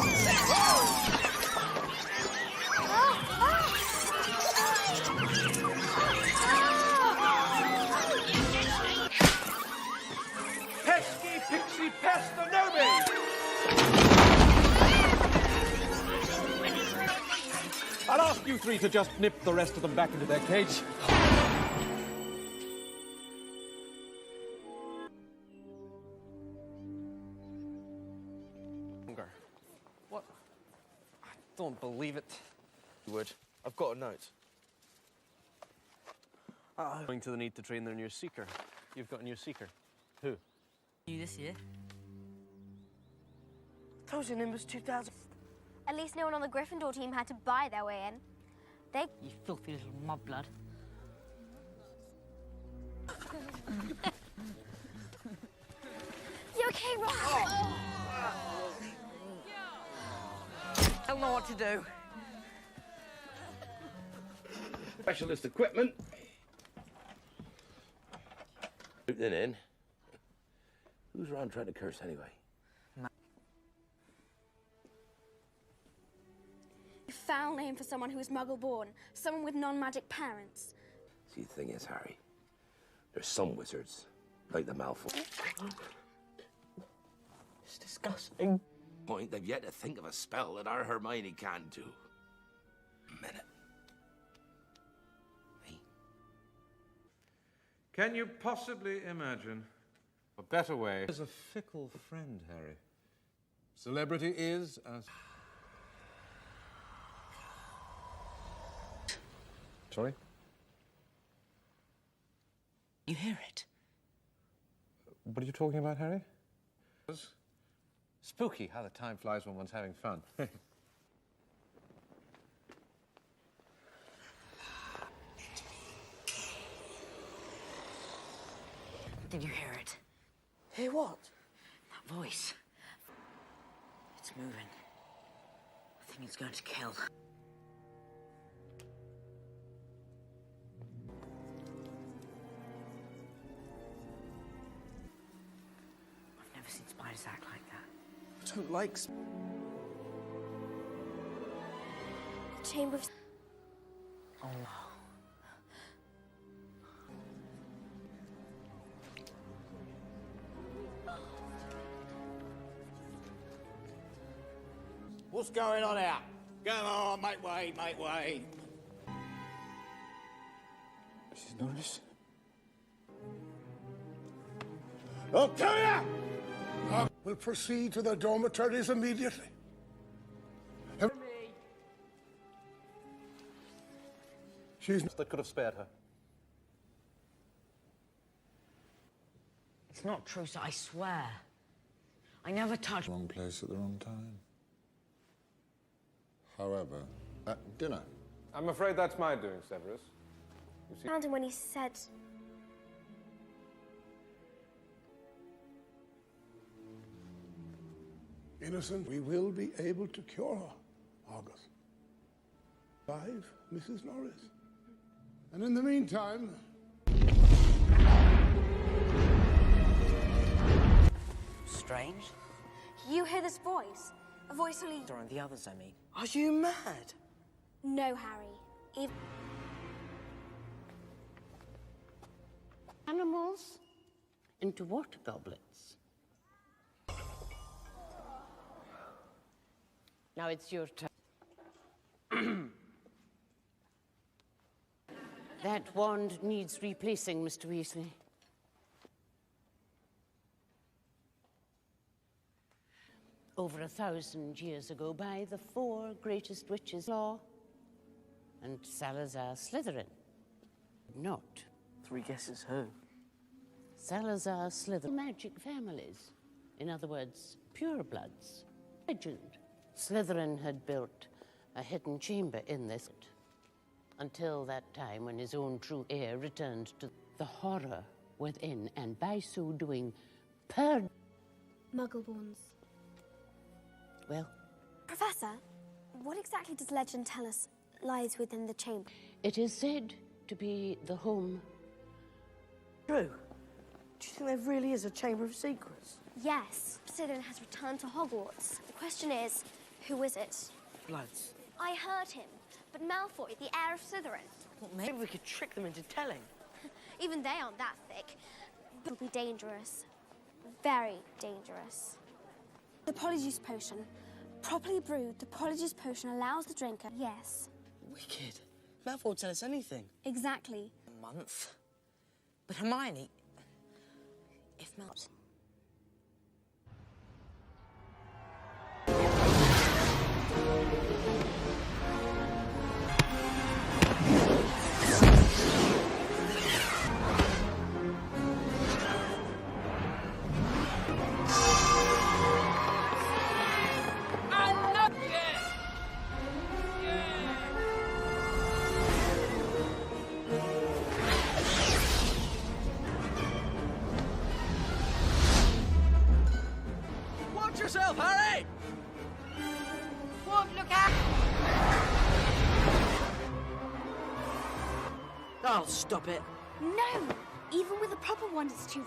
Pesky pixie pest the nobby! I'll ask you 3 to just nip the rest of them back into their cage. Don't believe it. You would. I've got a note. Going to the need to train their new seeker. You've got a new seeker. Who? You this year? Told you Nimbus 2000. At least no one on the Gryffindor team had to buy their way in. They... You filthy little mudblood. You okay, Ron? I don't know what to do. Specialist equipment. Then in. Who's around trying to curse anyway? Foul name for someone who is muggle-born. Someone with non-magic parents. See, the thing is, Harry, there's some wizards, like the Malfoy. It's disgusting. Point, they've yet to think of a spell that our Hermione can do. A minute. Can you possibly imagine a better way? As a fickle friend, Harry. Celebrity is as... Sorry? You hear it? What are you talking about, Harry? Spooky how the time flies when one's having fun. Did you hear it? Hear what? That voice. It's moving. I think it's going to kill. I've never seen spiders act like that. I don't like... Chamber of... Oh, no. What's going on here? Come on, make way, make way. Mrs. Norris? I'll tell ya! We'll proceed to the dormitories immediately. She's... That could have spared her. It's not true, sir, I swear. I never touched... Wrong place at the wrong time. However, at dinner. I'm afraid that's my doing, Severus. You see... Found him when he said... Innocent, we will be able to cure her, Argus. 5, Mrs. Norris. And in the meantime... Strange. You hear this voice? A voice only... And the others, I mean. Are you mad? No, Harry. Even... Animals? Into what goblets? Now it's your turn. That wand needs replacing, Mr. Weasley. Over 1,000 years ago, by the 4 greatest witches, Law and Salazar Slytherin. Not. 3 guesses who? Salazar Slytherin. Magic families. In other words, purebloods. Legend. Slytherin had built a hidden chamber in this until that time when his own true heir returned to the horror within, and by so doing, Muggleborns. Well? Professor, what exactly does legend tell us lies within the chamber? It is said to be the home. True. Do you think there really is a Chamber of Secrets? Yes. Slytherin has returned to Hogwarts. The question is, who is it? Bloods. I heard him, but Malfoy, the heir of Slytherin. Well, maybe we could trick them into telling. Even they aren't that thick. But it'll be dangerous. Very dangerous. The Polyjuice Potion. Properly brewed, the Polyjuice Potion allows the drinker... Yes. Wicked. Malfoy will tell us anything. Exactly. A month? But Hermione... If not... Oh, stop it. No! Even with a proper one, it's too...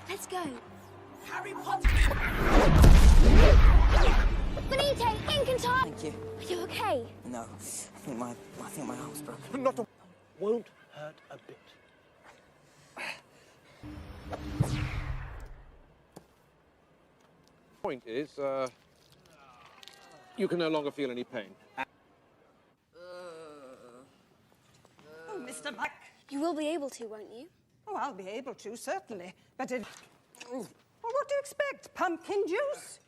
Let's go. Harry Potter! Benite, Incantar! Thank you. Are you okay? No, I think my arm's broken. Not a... Won't hurt a bit. Point is, you can no longer feel any pain. Oh, Mr. Mac. You will be able to, won't you? Oh, I'll be able to, certainly. But it... Well, what do you expect? Pumpkin juice?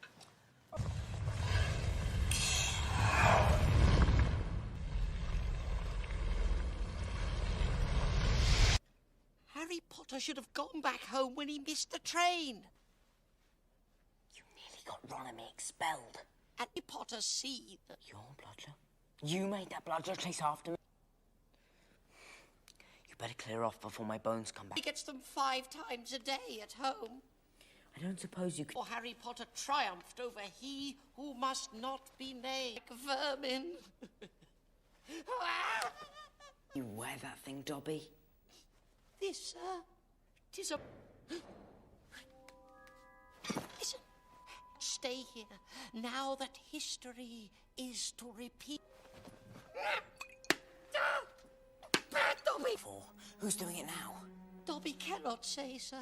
Harry Potter should have gone back home when he missed the train. You nearly got Ron and me expelled. Harry Potter see that... Your bludger? You made that bludger chase after me? You better clear off before my bones come back. He gets them 5 times a day at home. I don't suppose you could... For Harry Potter triumphed over he who must not be named vermin. You wear that thing, Dobby? This, 'tis a... Listen, stay here, now that history is to repeat. Dobby! Who's doing it now? Dobby cannot say, sir.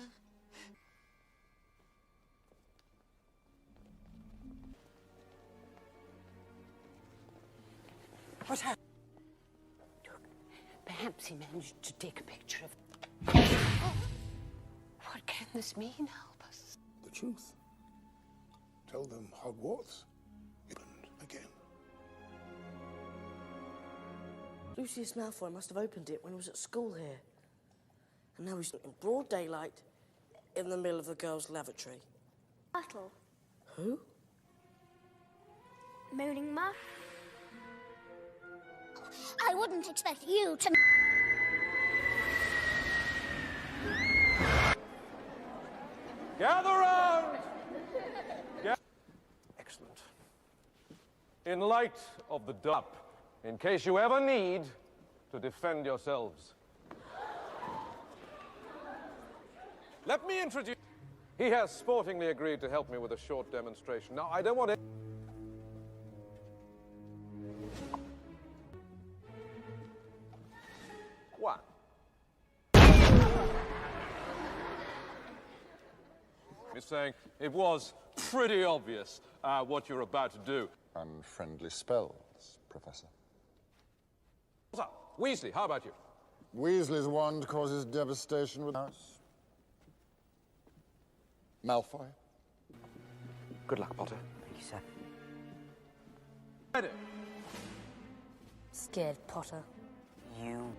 What's happened? Perhaps he managed to take a picture of... What can this mean? Help us. The truth. Tell them Hogwarts opened again. Lucius Malfoy must have opened it when he was at school here. And now he's in broad daylight in the middle of the girls' lavatory. Myrtle. Who? Moaning Muff. I wouldn't expect you to... Gather round! Excellent. In light of the dump, in case you ever need to defend yourselves. Let me introduce... He has sportingly agreed to help me with a short demonstration. Now, I don't want it... One. He's saying it was pretty obvious what you're about to do. Unfriendly spells, Professor. What's up? Weasley, how about you? Weasley's wand causes devastation with house. Malfoy. Good luck, Potter. Thank you, sir. Ready. Scared, Potter. You...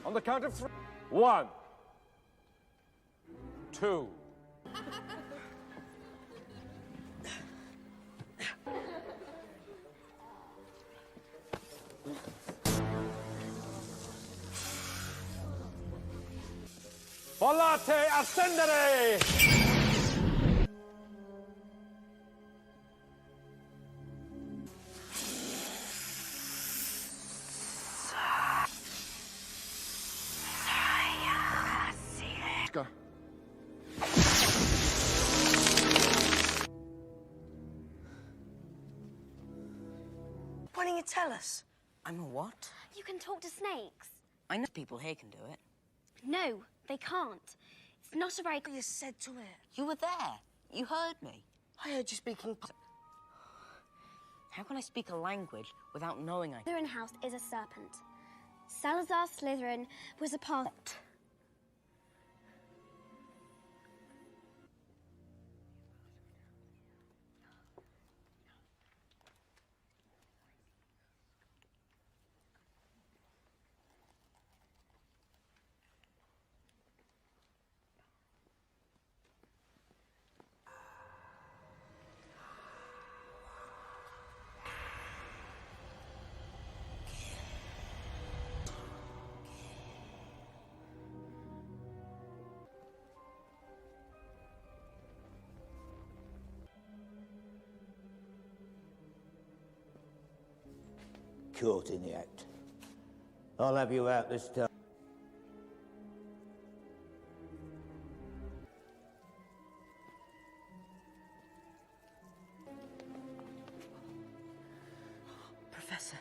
On the count of 3. 1, 2. Volate ascendere! Go. Why don't you tell us? I'm a what? You can talk to snakes. I know people here can do it. No, they can't. It's not a very... You said to it. You were there. You heard me. I heard you speaking... How can I speak a language without knowing I... Slytherin house is a serpent. Salazar Slytherin was a part... Caught in the act. I'll have you out this time. Professor.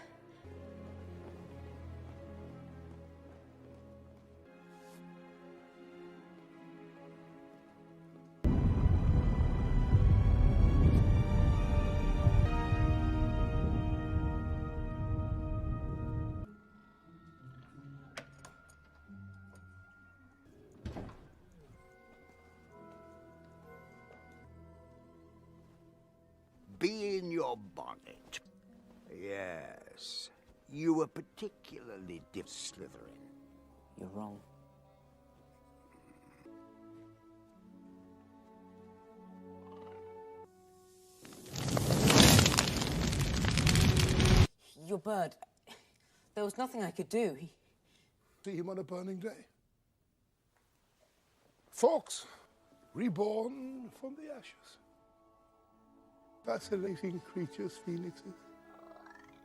Be in your bonnet. Yes. You were particularly Slytherin. You're wrong. Your bird. There was nothing I could do. See him on a burning day. Fawkes, reborn from the ashes. Fascinating creatures, phoenixes.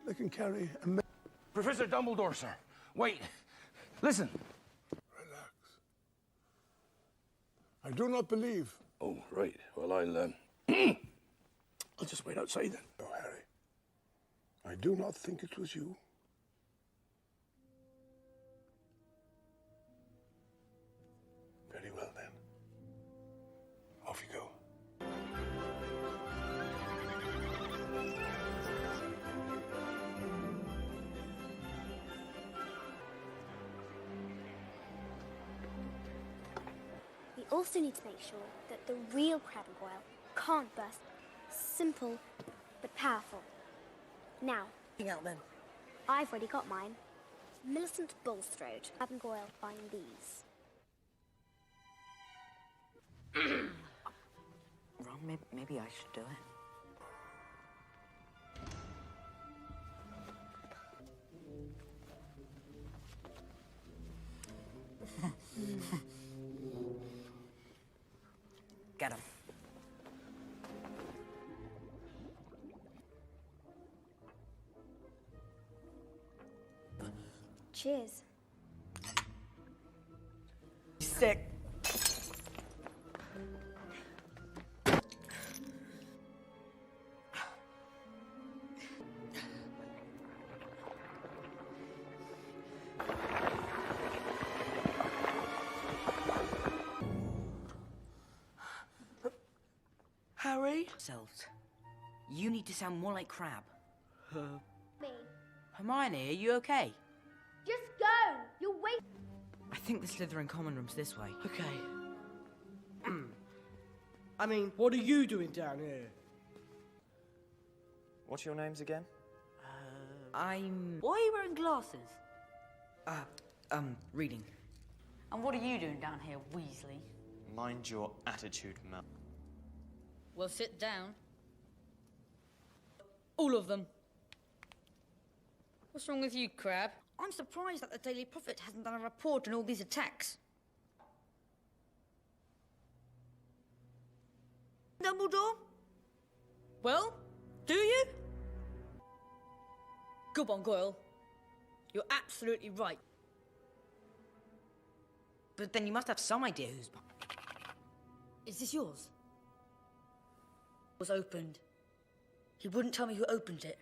They can carry a... Professor Dumbledore, sir. Wait. Listen. Relax. I do not believe. Oh, right. Well, I'll just wait outside then. No, Harry. I do not think it was you. Very well, then. Off you go. We also need to make sure that the real Crab and Goyle can't burst. Simple, but powerful. Now, Out then. I've already got mine. Millicent Bulstrode, Crab and Goyle, find these. Wrong. Maybe I should do it. Get him. Cheers. Sick. Harry? Selves. You need to sound more like Crab. Me. Hermione, are you okay? Just go! You're waiting. I think the Slytherin common room's this way. Okay. I mean, what are you doing down here? What's your names again? I'm... Why are you wearing glasses? Reading. And what are you doing down here, Weasley? Mind your attitude, Mel. Well, sit down. All of them. What's wrong with you, Crab? I'm surprised that the Daily Prophet hasn't done a report on all these attacks. Dumbledore? Well, do you? Good one, Goyle. You're absolutely right. But then you must have some idea who's... Is this yours? Was opened. He wouldn't tell me who opened it,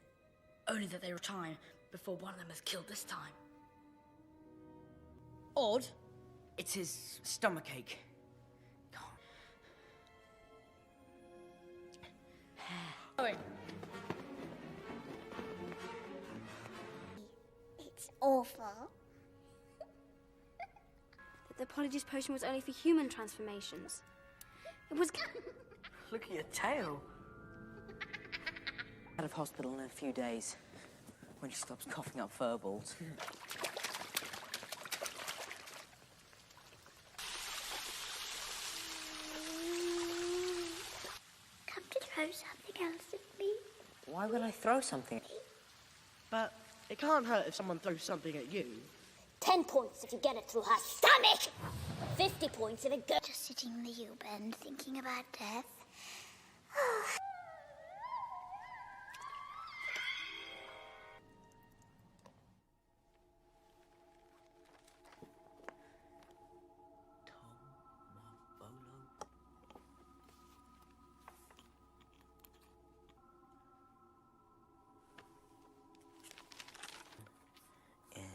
only that they retire before one of them is killed this time. Odd. It's his stomachache. Going. awful. That the Polyjuice Potion was only for human transformations. It was... Look at your tail. Out of hospital in a few days, when she stops coughing up furballs. Come to throw something else at me. Why would I throw something? But it can't hurt if someone throws something at you. 10 points if you get it through her stomach. 50 points if it goes... Just sitting in the U-bend thinking about death.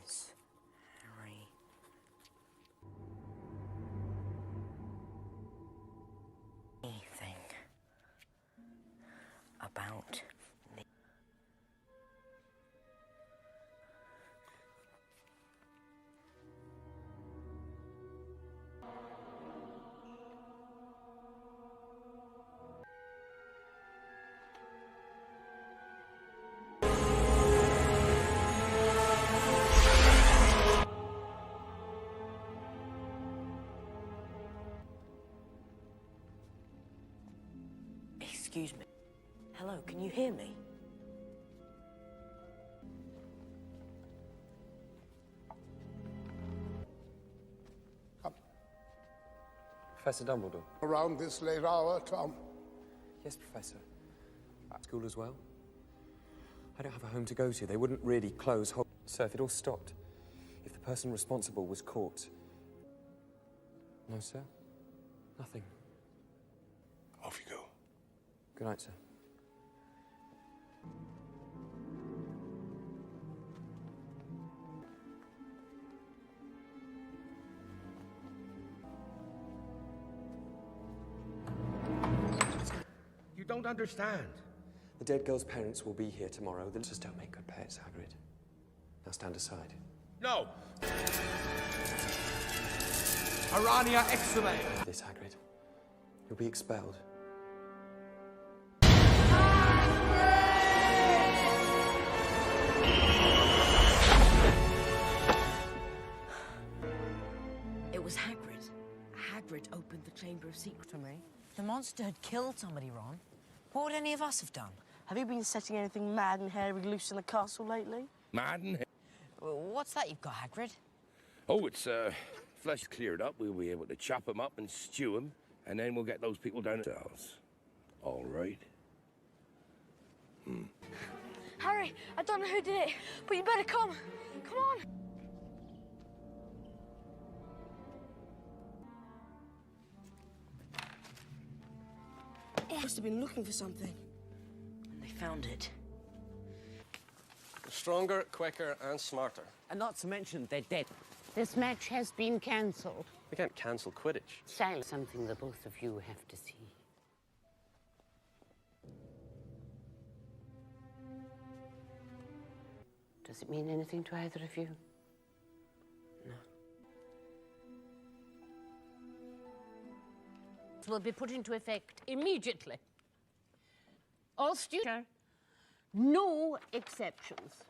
Is Harry anything about me? Excuse me. Hello, can you hear me? Professor Dumbledore. Around this late hour, Tom. Yes, Professor. At school as well? I don't have a home to go to. They wouldn't really close Hogwarts. Sir, if it all stopped, if the person responsible was caught... No, sir. Nothing. Off you go. Good night, sir. You don't understand. The dead girl's parents will be here tomorrow. They just don't make good pets, Hagrid. Now stand aside. No! Arania exume! This, Hagrid. You'll be expelled. It was Hagrid. Hagrid opened the Chamber of Secrets to me. The monster had killed somebody, Ron. What would any of us have done? Have you been setting anything mad and hairy loose in the castle lately? Mad and... What's that you've got, Hagrid? Oh, it's, flesh cleared up. We'll be able to chop them up and stew them, and then we'll get those people down ourselves. All right. Harry, I don't know who did it, but you better come. Come on. They must have been looking for something. And they found it. Stronger, quicker, and smarter. And not to mention, they're dead. This match has been cancelled. We can't cancel Quidditch. Silence. Something the both of you have to see. Does it mean anything to either of you? No. It will be put into effect immediately. All students, no exceptions.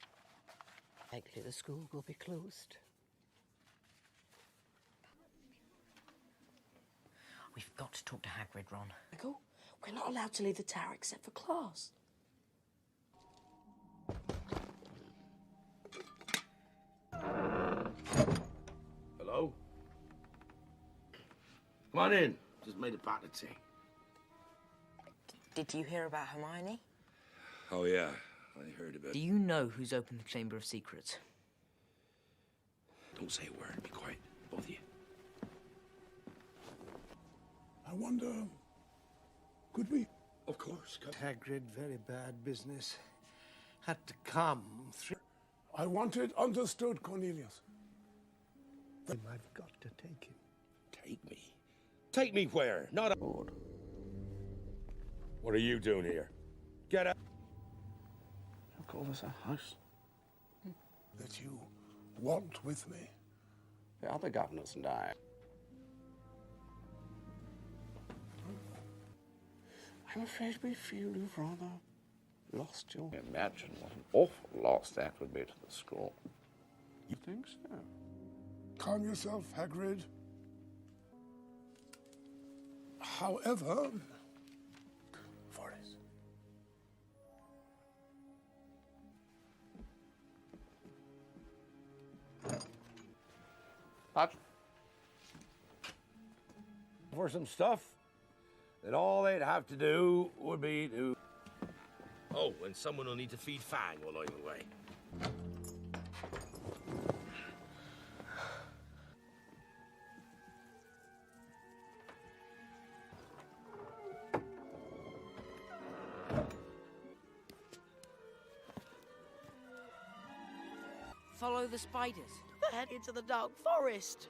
Likely the school will be closed. We've got to talk to Hagrid, Ron. Michael, we're not allowed to leave the tower except for class. Hello? Come on in. Just made a pot of tea. Did you hear about Hermione? Oh, yeah. I heard about it. Do you know who's opened the Chamber of Secrets? Don't say a word. Be quiet. Both of you. I wonder, could we? Of course. Hagrid, very bad business. Had to come through. I want it understood, Cornelius. I've got to take him. Take me? Take me where? Not a... What are you doing here? Get out. You call this a house? That you want with me? The other governors and I. I'm afraid we feel you've rather lost your... Imagine what an awful loss that would be to the school. You think so? Calm yourself, Hagrid. However, Forrest. For some stuff that all they'd have to do would be to... Oh, and someone will need to feed Fang while I'm away. Follow the spiders. Head into the dark forest.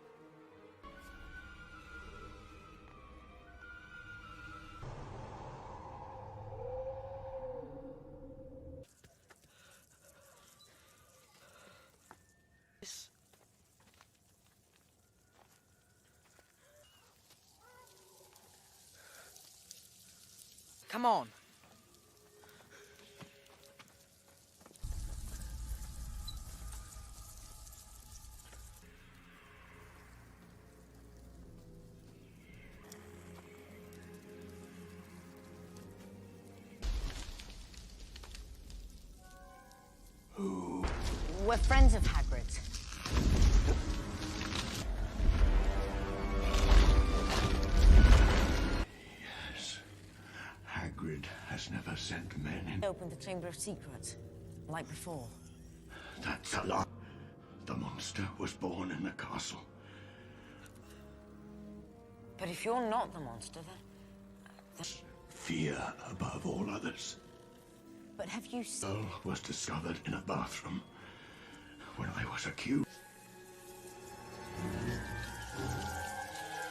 Come on. We're friends of Hagrid's. Yes. Hagrid has never sent men in. Opened the Chamber of Secrets, like before. That's a lie. The monster was born in the castle. But if you're not the monster, then... Fear above all others. But have you seen... Earl was discovered in a bathroom when I was accused.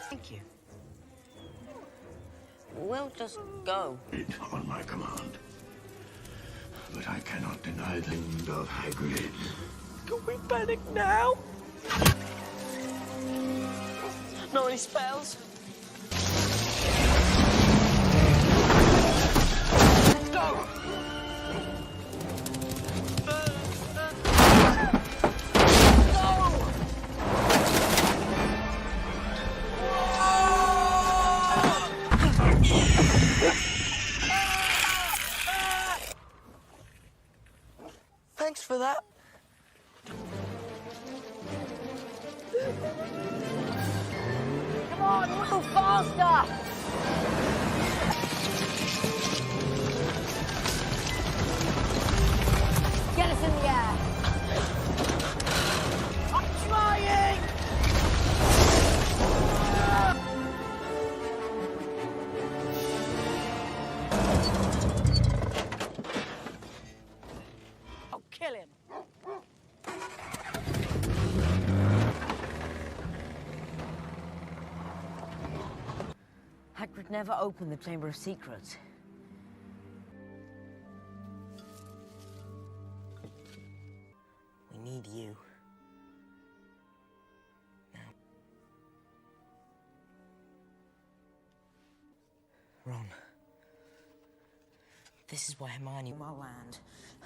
Thank you. We'll just go. It on my command. But I cannot deny the end of Hagrid. Can we panic now? Not any spells? Let's go! Thanks for that. Come on, move faster! Get us in the air! I'm trying! I'll kill him. Hagrid never opened the Chamber of Secrets. We need you. Now. Ron. This is why Hermione... My land.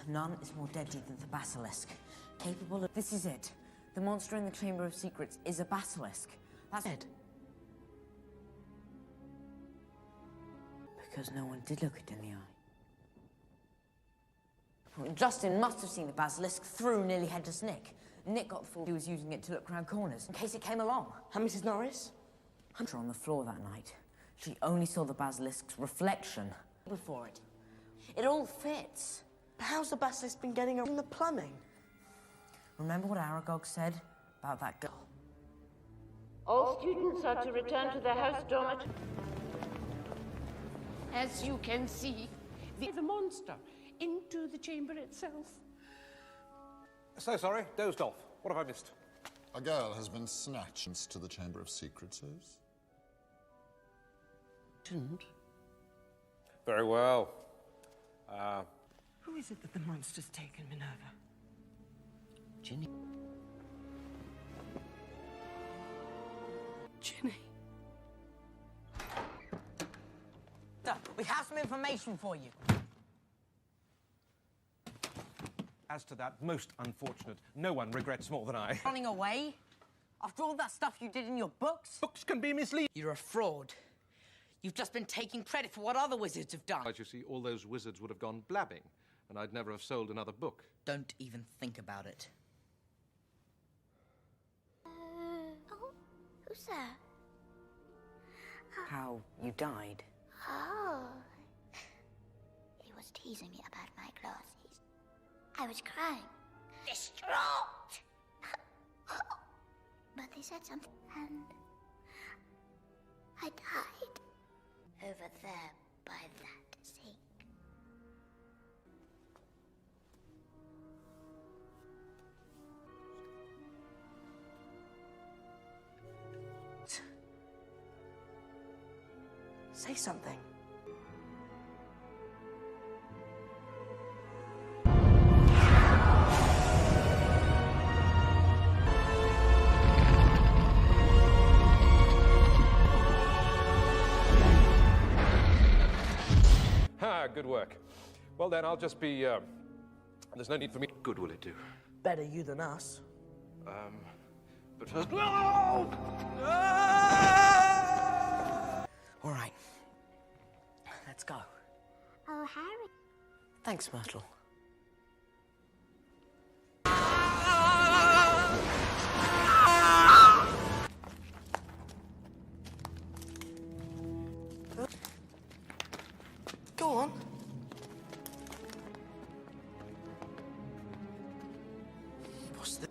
None is more deadly than the basilisk. Capable of... This is it. The monster in the Chamber of Secrets is a basilisk. That's it. Because no one did look it in the eye. Well, Justin must have seen the basilisk through nearly headless Nick. Nick got the fool he was using it to look round corners, in case it came along. And Mrs. Norris? Hunter on the floor that night. She only saw the basilisk's reflection before it. It all fits. But how's the basilisk been getting around the plumbing? Remember what Aragog said about that girl? All students are to return to their house dormitory. As you can see, the monster into the chamber itself. So sorry, dozed off. What have I missed? A girl has been snatched to the Chamber of Secrets. Didn't. Very well. Who is it that the monster's taken, Minerva? Ginny. Ginny. We have some information for you. As to that, most unfortunate. No one regrets more than I. Running away? After all that stuff you did in your books? Books can be misleading. You're a fraud. You've just been taking credit for what other wizards have done. As you see, all those wizards would have gone blabbing, and I'd never have sold another book. Don't even think about it. Oh, who's there? How you died. Oh. He was teasing me about my glasses. I was crying. Distraught! But they said something, and I died. Over there by that sink. Say something. Good work. Well, then, I'll just be, there's no need for me. Good will it do? Better you than us. But first... No! All right. Let's go. Oh, Harry. Thanks, Myrtle. Go on. What's this?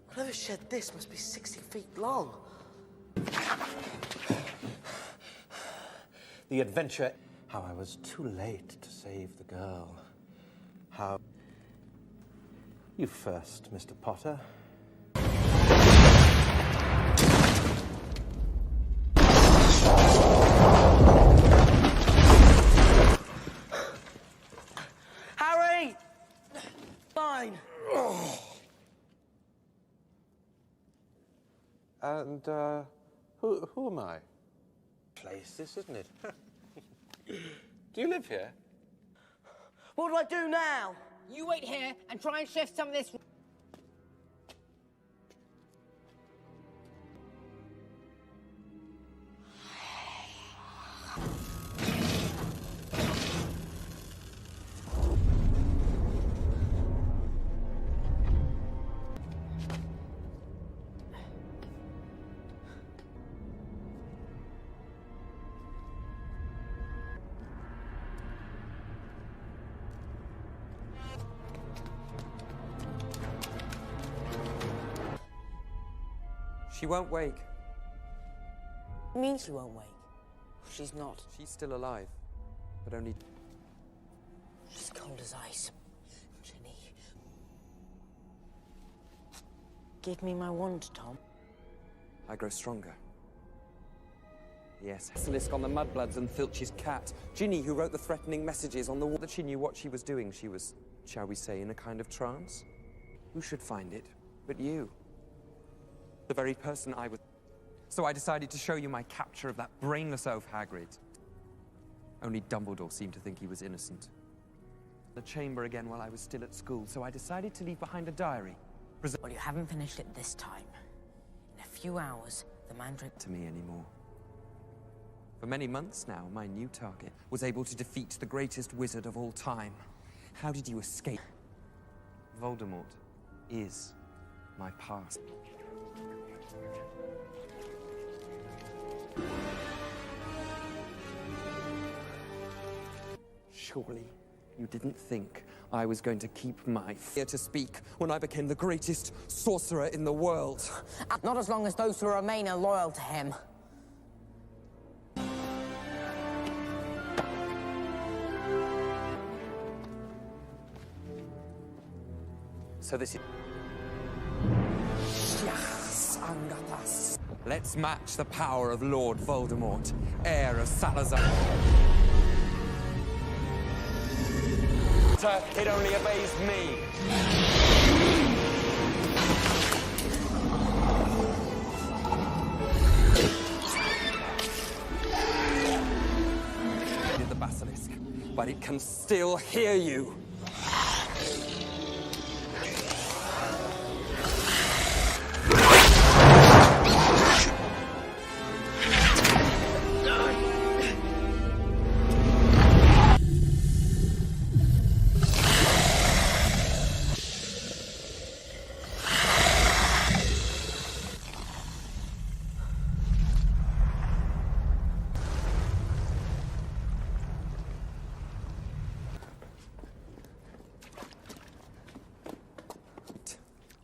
Whatever shed this must be 60 feet long. The adventure. How I was too late to save the girl. How... You first, Mr. Potter. Harry! Fine. And, who am I? Place this, isn't it? Do you live here? What do I do now? You wait here and try and shift some of this. She won't wake. What means she won't wake? She's not. She's still alive, but only... She's cold as ice. Ginny. Give me my wand, Tom. I grow stronger. Yes, basilisk on the mudbloods and Filch's cat. Ginny, who wrote the threatening messages on the wall. That she knew what she was doing. She was, shall we say, in a kind of trance. Who should find it but you? The very person I was... So I decided to show you my capture of that brainless oaf Hagrid. Only Dumbledore seemed to think he was innocent. The chamber again while I was still at school, so I decided to leave behind a diary. Well, you haven't finished it this time. In a few hours, the Mandrake... ...to me anymore. For many months now, my new target was able to defeat the greatest wizard of all time. How did you escape? Voldemort is my past. Surely you didn't think I was going to keep my fear to speak when I became the greatest sorcerer in the world. Not as long as those who remain are loyal to him. So this is... Let's match the power of Lord Voldemort, heir of Salazar. It only obeys me. I can still hear you.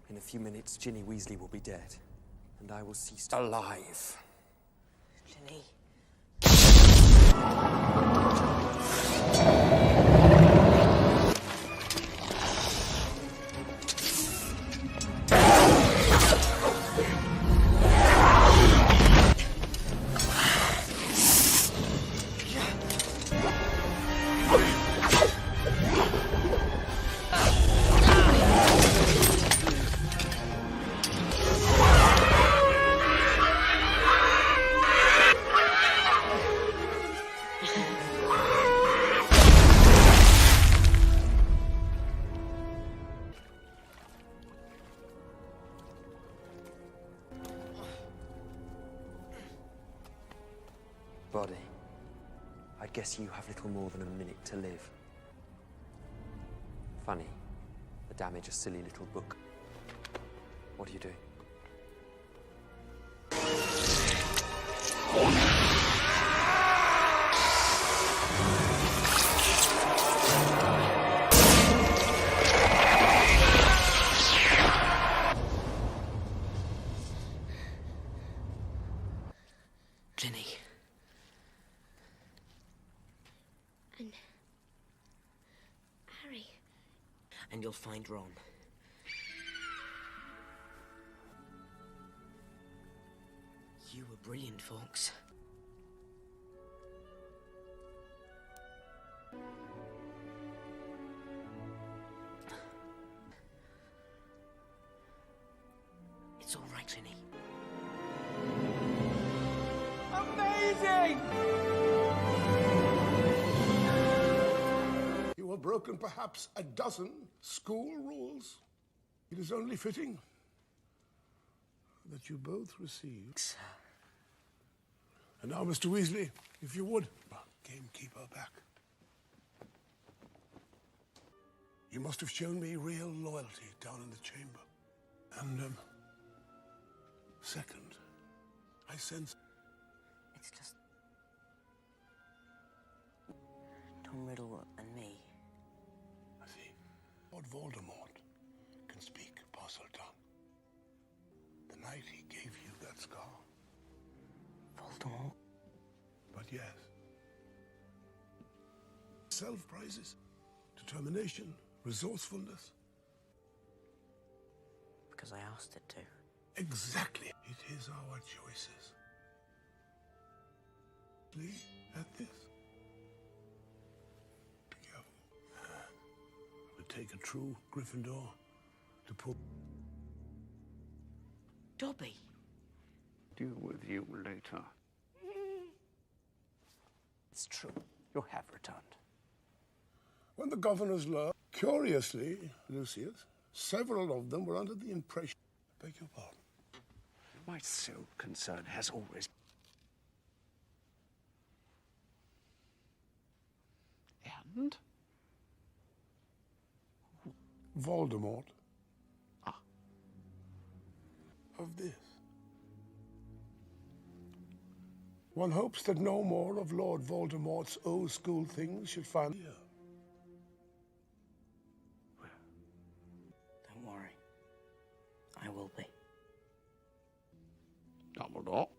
In a few minutes, Ginny Weasley will be dead, and I will cease to... Alive. Ginny. Body, I guess you have little more than a minute to live. Funny, the damage a silly little book. What are you doing? Ginny. And Harry. And you'll find Ron. You were brilliant, Fox. It's all right, Ginny. Amazing! You have broken perhaps a dozen school rules. It is only fitting that you both receive. And now, Mr. Weasley, if you would, gamekeeper back. You must have shown me real loyalty down in the chamber. And, second, I sense... It's just... Tom Riddle and me. I see. Lord Voldemort can speak Parseltongue. The night he gave you that scar. Voldemort? But yes. Self-prizes, determination, resourcefulness. Because I asked it to. Exactly. It is our choices. Lee, at this. Be careful. It would take a true Gryffindor to pull. Dobby. Deal with you later. It's true. You have returned. When the governors learned, curiously, Lucius, several of them were under the impression... Beg your pardon. My sole concern has always... And? Voldemort. Of this. One hopes that no more of Lord Voldemort's old school things should find here. Don't worry. I will be. Dumbledore.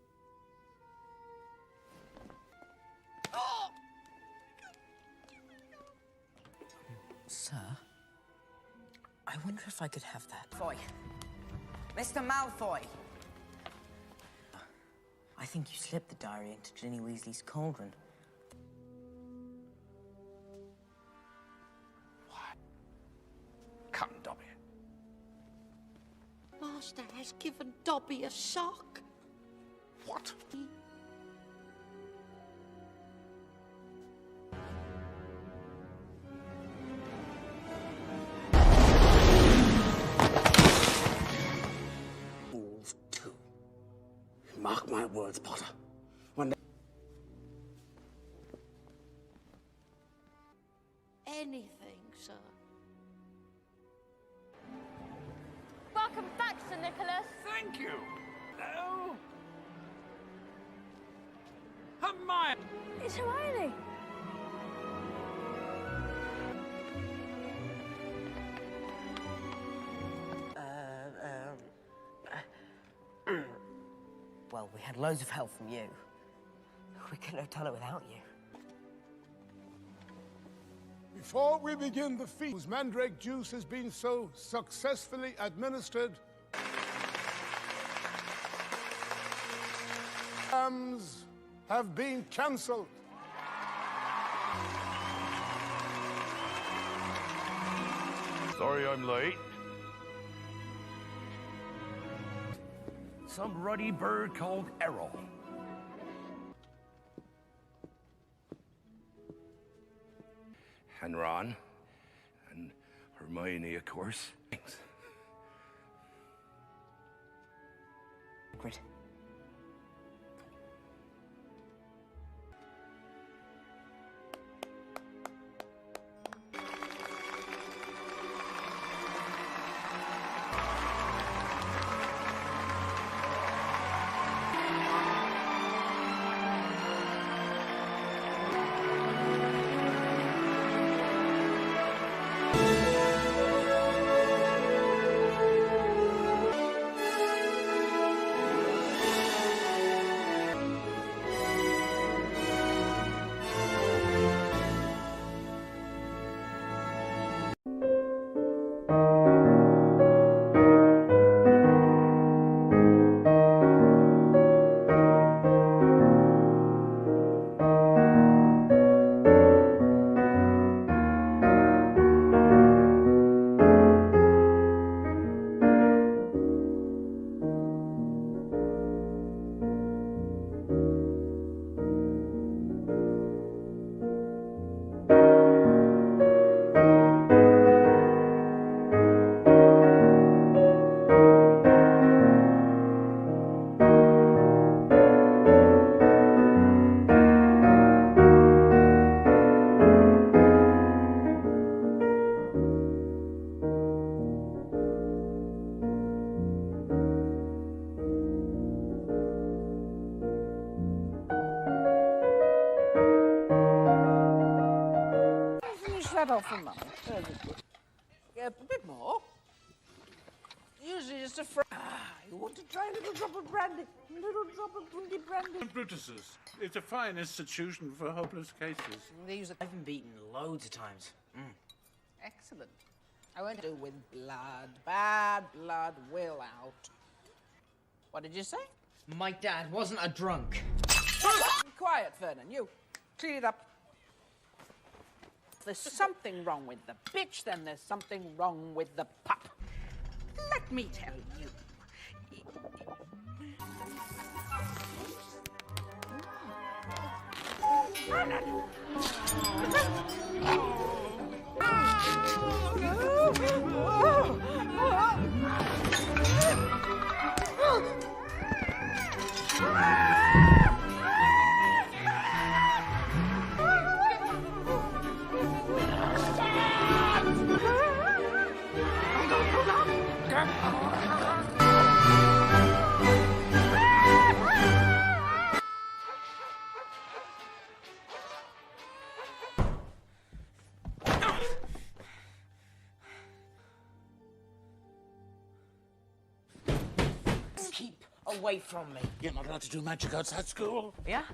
Sir, I wonder if I could have that. Malfoy. Mr. Malfoy! I think you slipped the diary into Ginny Weasley's cauldron. What? Come, Dobby. Master has given Dobby a shock. What? Mark my words, Potter. When they... Anything, sir. Welcome back, Sir Nicholas. Thank you. Hello? Hermione! It's Hermione. Well, we had loads of help from you. We couldn't have done it without you. Before we begin the feast, whose mandrake juice has been so successfully administered, exams have been cancelled. Sorry I'm late. Some ruddy bird called Errol. And Ron. And Hermione, of course. Thanks. Grid. That off for Mum. Yeah, a bit more. Usually just a you want to try a little drop of brandy? A little drop of brandy. Brutus's. It's a fine institution for hopeless cases. They use it. I've been beaten loads of times. Excellent. I won't do with blood. Bad blood will out. What did you say? My dad wasn't a drunk. Quiet, Vernon. You clean it up. If there's something wrong with the bitch, then there's something wrong with the pup. Let me tell you. Keep away from me. You're not allowed to do magic outside school. Yeah?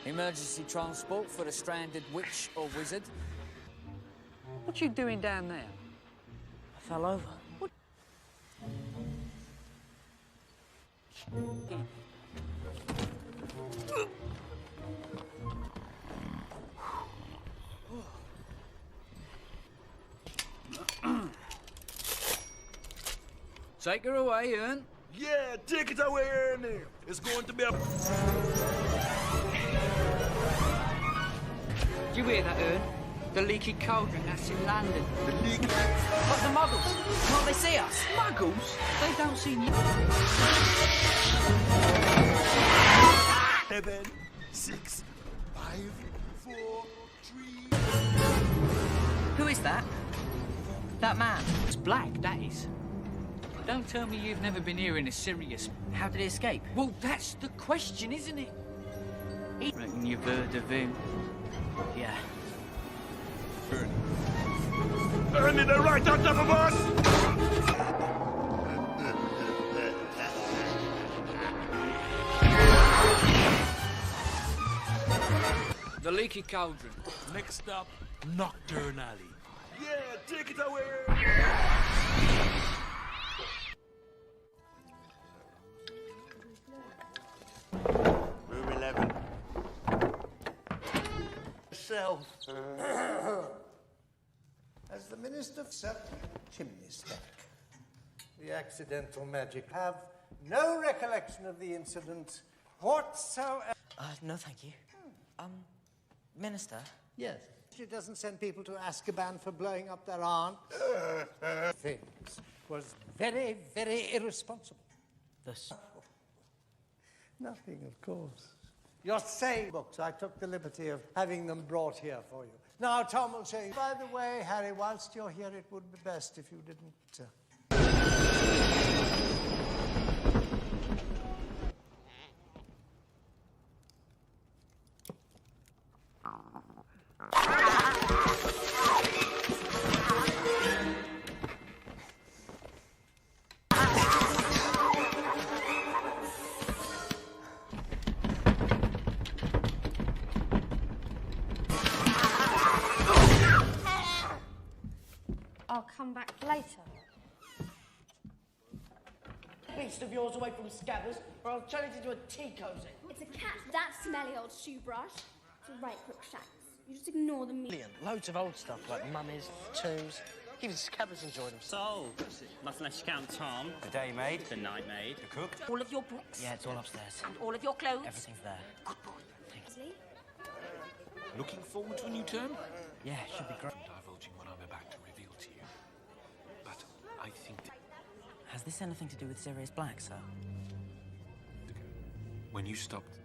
Emergency transport for a stranded witch or wizard. What you doing down there? I fell over. What? Take her away, Ern. Yeah, take it away, Ernie. It's going to be a... Did you hear that, Ern? The leaky cauldron, that's in London. The leaky... But the muggles, can't they see us? Muggles? They don't see you. 7, 6, 5, 4, 3... Who is that? That man? It's Black, that is. Don't tell me you've never been here in a serious... How did he escape? Well, that's the question, isn't it? Reckon you've heard of him? Yeah. Ernie, they're right on top of us! The leaky cauldron. Next stop, Nocturne Alley. Yeah, take it away! Room 11. Self. As the Minister said, chimney stack. The accidental magic have no recollection of the incident whatsoever. No, thank you. Minister? Yes. She doesn't send people to Azkaban for blowing up their aunt. Things was very, very irresponsible. This? Nothing, of course. Your saying books, I took the liberty of having them brought here for you. Now, Tom will show you. By the way, Harry, whilst you're here, it would be best if you didn't... I'll come back later. Beast of yours away from Scabbers, or I'll turn it into a tea cozy. It's a cat, that smelly old shoe brush. It's a right crook shacks. You just ignore the Brilliant. Loads of old stuff like mummies, tombs. Even Scabbers enjoy them. So, must unless you count Tom. The day maid. The night maid. The cook. All of your books? Yeah, it's all upstairs. And all of your clothes? Everything's there. Good boy. Thanks. Looking forward to a new term? Yeah, should be great. Divulging what I'm about to reveal to you. But I think... Has this anything to do with Sirius Black, sir? When you stopped...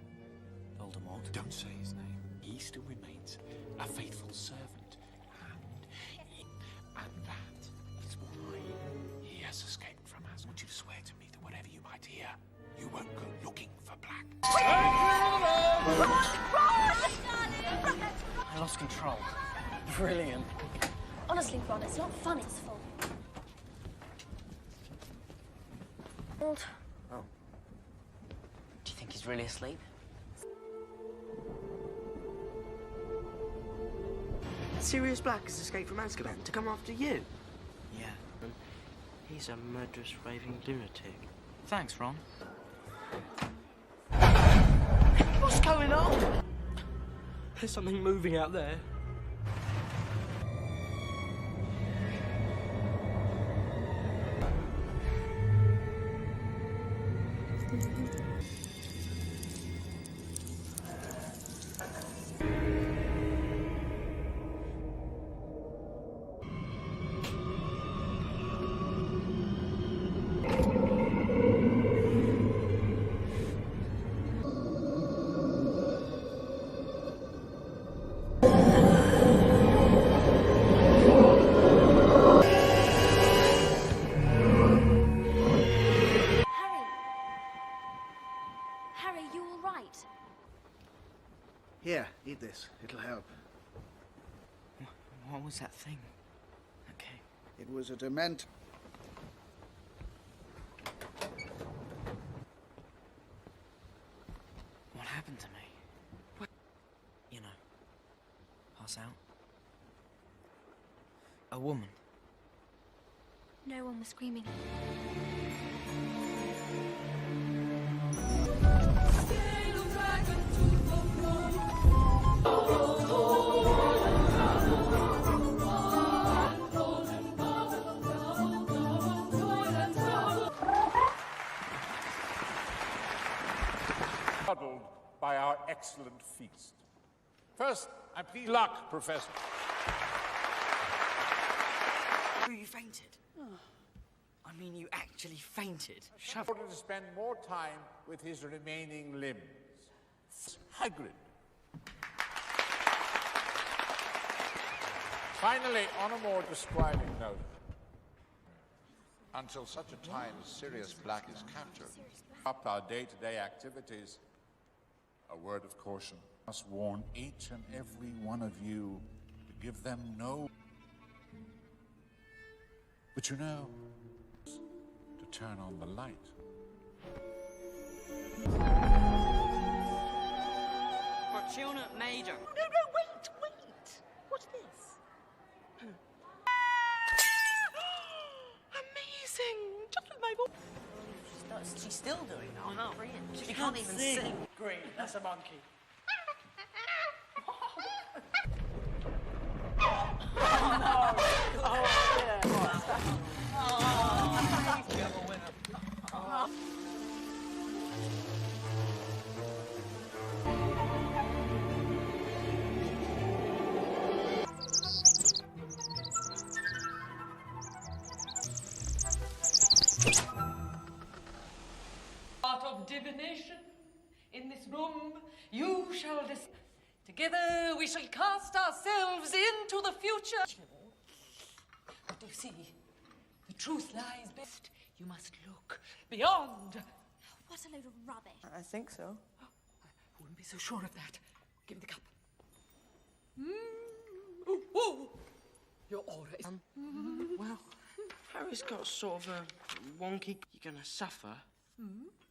Voldemort? Don't say his name. He still remains a faithful servant. And that is why he has escaped from us. I want you to swear to me that whatever you might hear, you won't go looking for Black. I lost control. Brilliant. Honestly, Ron, it's not fun, it's full. Oh. Do you think he's really asleep? Sirius Black has escaped from Azkaban to come after you. Yeah. He's a murderous, raving lunatic. Thanks, Ron. What's going on? There's something moving out there. Harry, you all right? Here, eat this. It'll help. What was that thing? Okay. It was a dement. What happened to me? What? You know, pass out. A woman. No one was screaming. by our excellent feast. First, I'm pleased luck, Professor. Oh, you fainted? I mean, you actually fainted. In order to spend more time with his remaining limbs. Hagrid. Finally, on a more describing note, until such a time as Sirius Black is captured, up our day-to-day activities, a word of caution. I must warn each and every one of you to give them no... But you know, to turn on the light. Fortunate Major. No, wait! What's this? Amazing! Just with my voice. She's still doing that. I know. She can't even sing. Great, that's a monkey. Art of divination. In this room, you shall together we shall cast ourselves into the future. But you see, the truth lies best. You must look beyond. What a load of rubbish. I think so. I wouldn't be so sure of that. Give me the cup. Ooh. Your aura is... Well, Harry's got sort of a wonky... You're gonna suffer,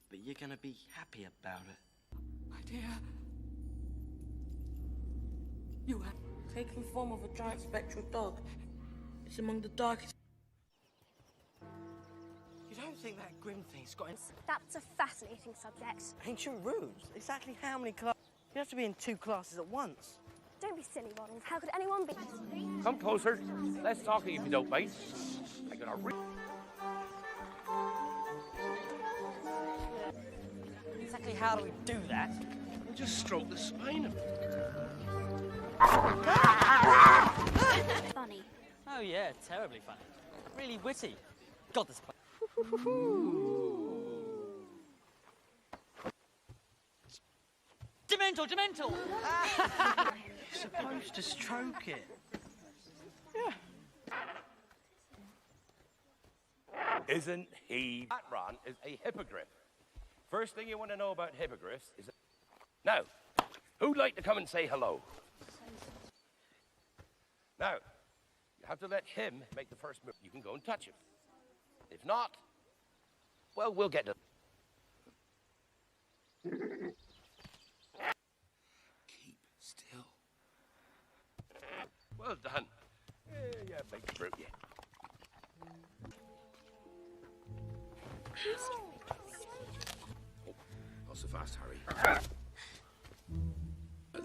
but you're gonna be happy about it. My dear. You have... Taking form of a giant spectral dog. It's among the darkest... You don't think that grim thing's got... That's a fascinating subject. Ancient runes? Exactly how many classes? You have to be in 2 classes at once. Don't be silly, Ronald. How could anyone be... Come closer. Let's talk if you don't mind. I got a Exactly how do we do that? We'll just stroke the spine of Funny. Oh, yeah, terribly funny. Really witty. God, this place. Demental! You're supposed to stroke it. Isn't he? That Ron is a hippogriff. First thing you want to know about hippogriffs is... Now, who'd like to come and say hello? Now, you have to let him make the first move. You can go and touch him. If not, well, we'll get to... Keep still. Well done. Yeah, big brute, yeah. Oh, not so fast, Harry.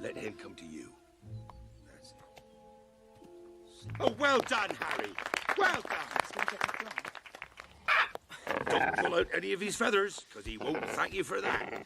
Let him come to you. That's it. Oh, well done, Harry. Well done. Don't pull out any of his feathers, because he won't thank you for that.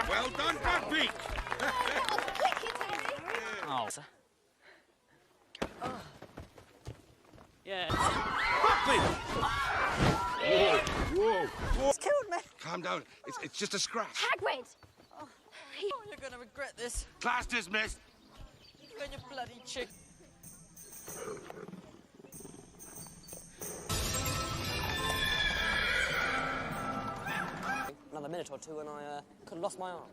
Well done, Buckbeak! Oh, sir. Yeah. Buckbeak! Whoa. It's killed me. Calm down. It's just a scratch. Hagrid! Oh, you're gonna regret this. Class dismissed. You and your bloody chick. Another minute or two and I could have lost my arm.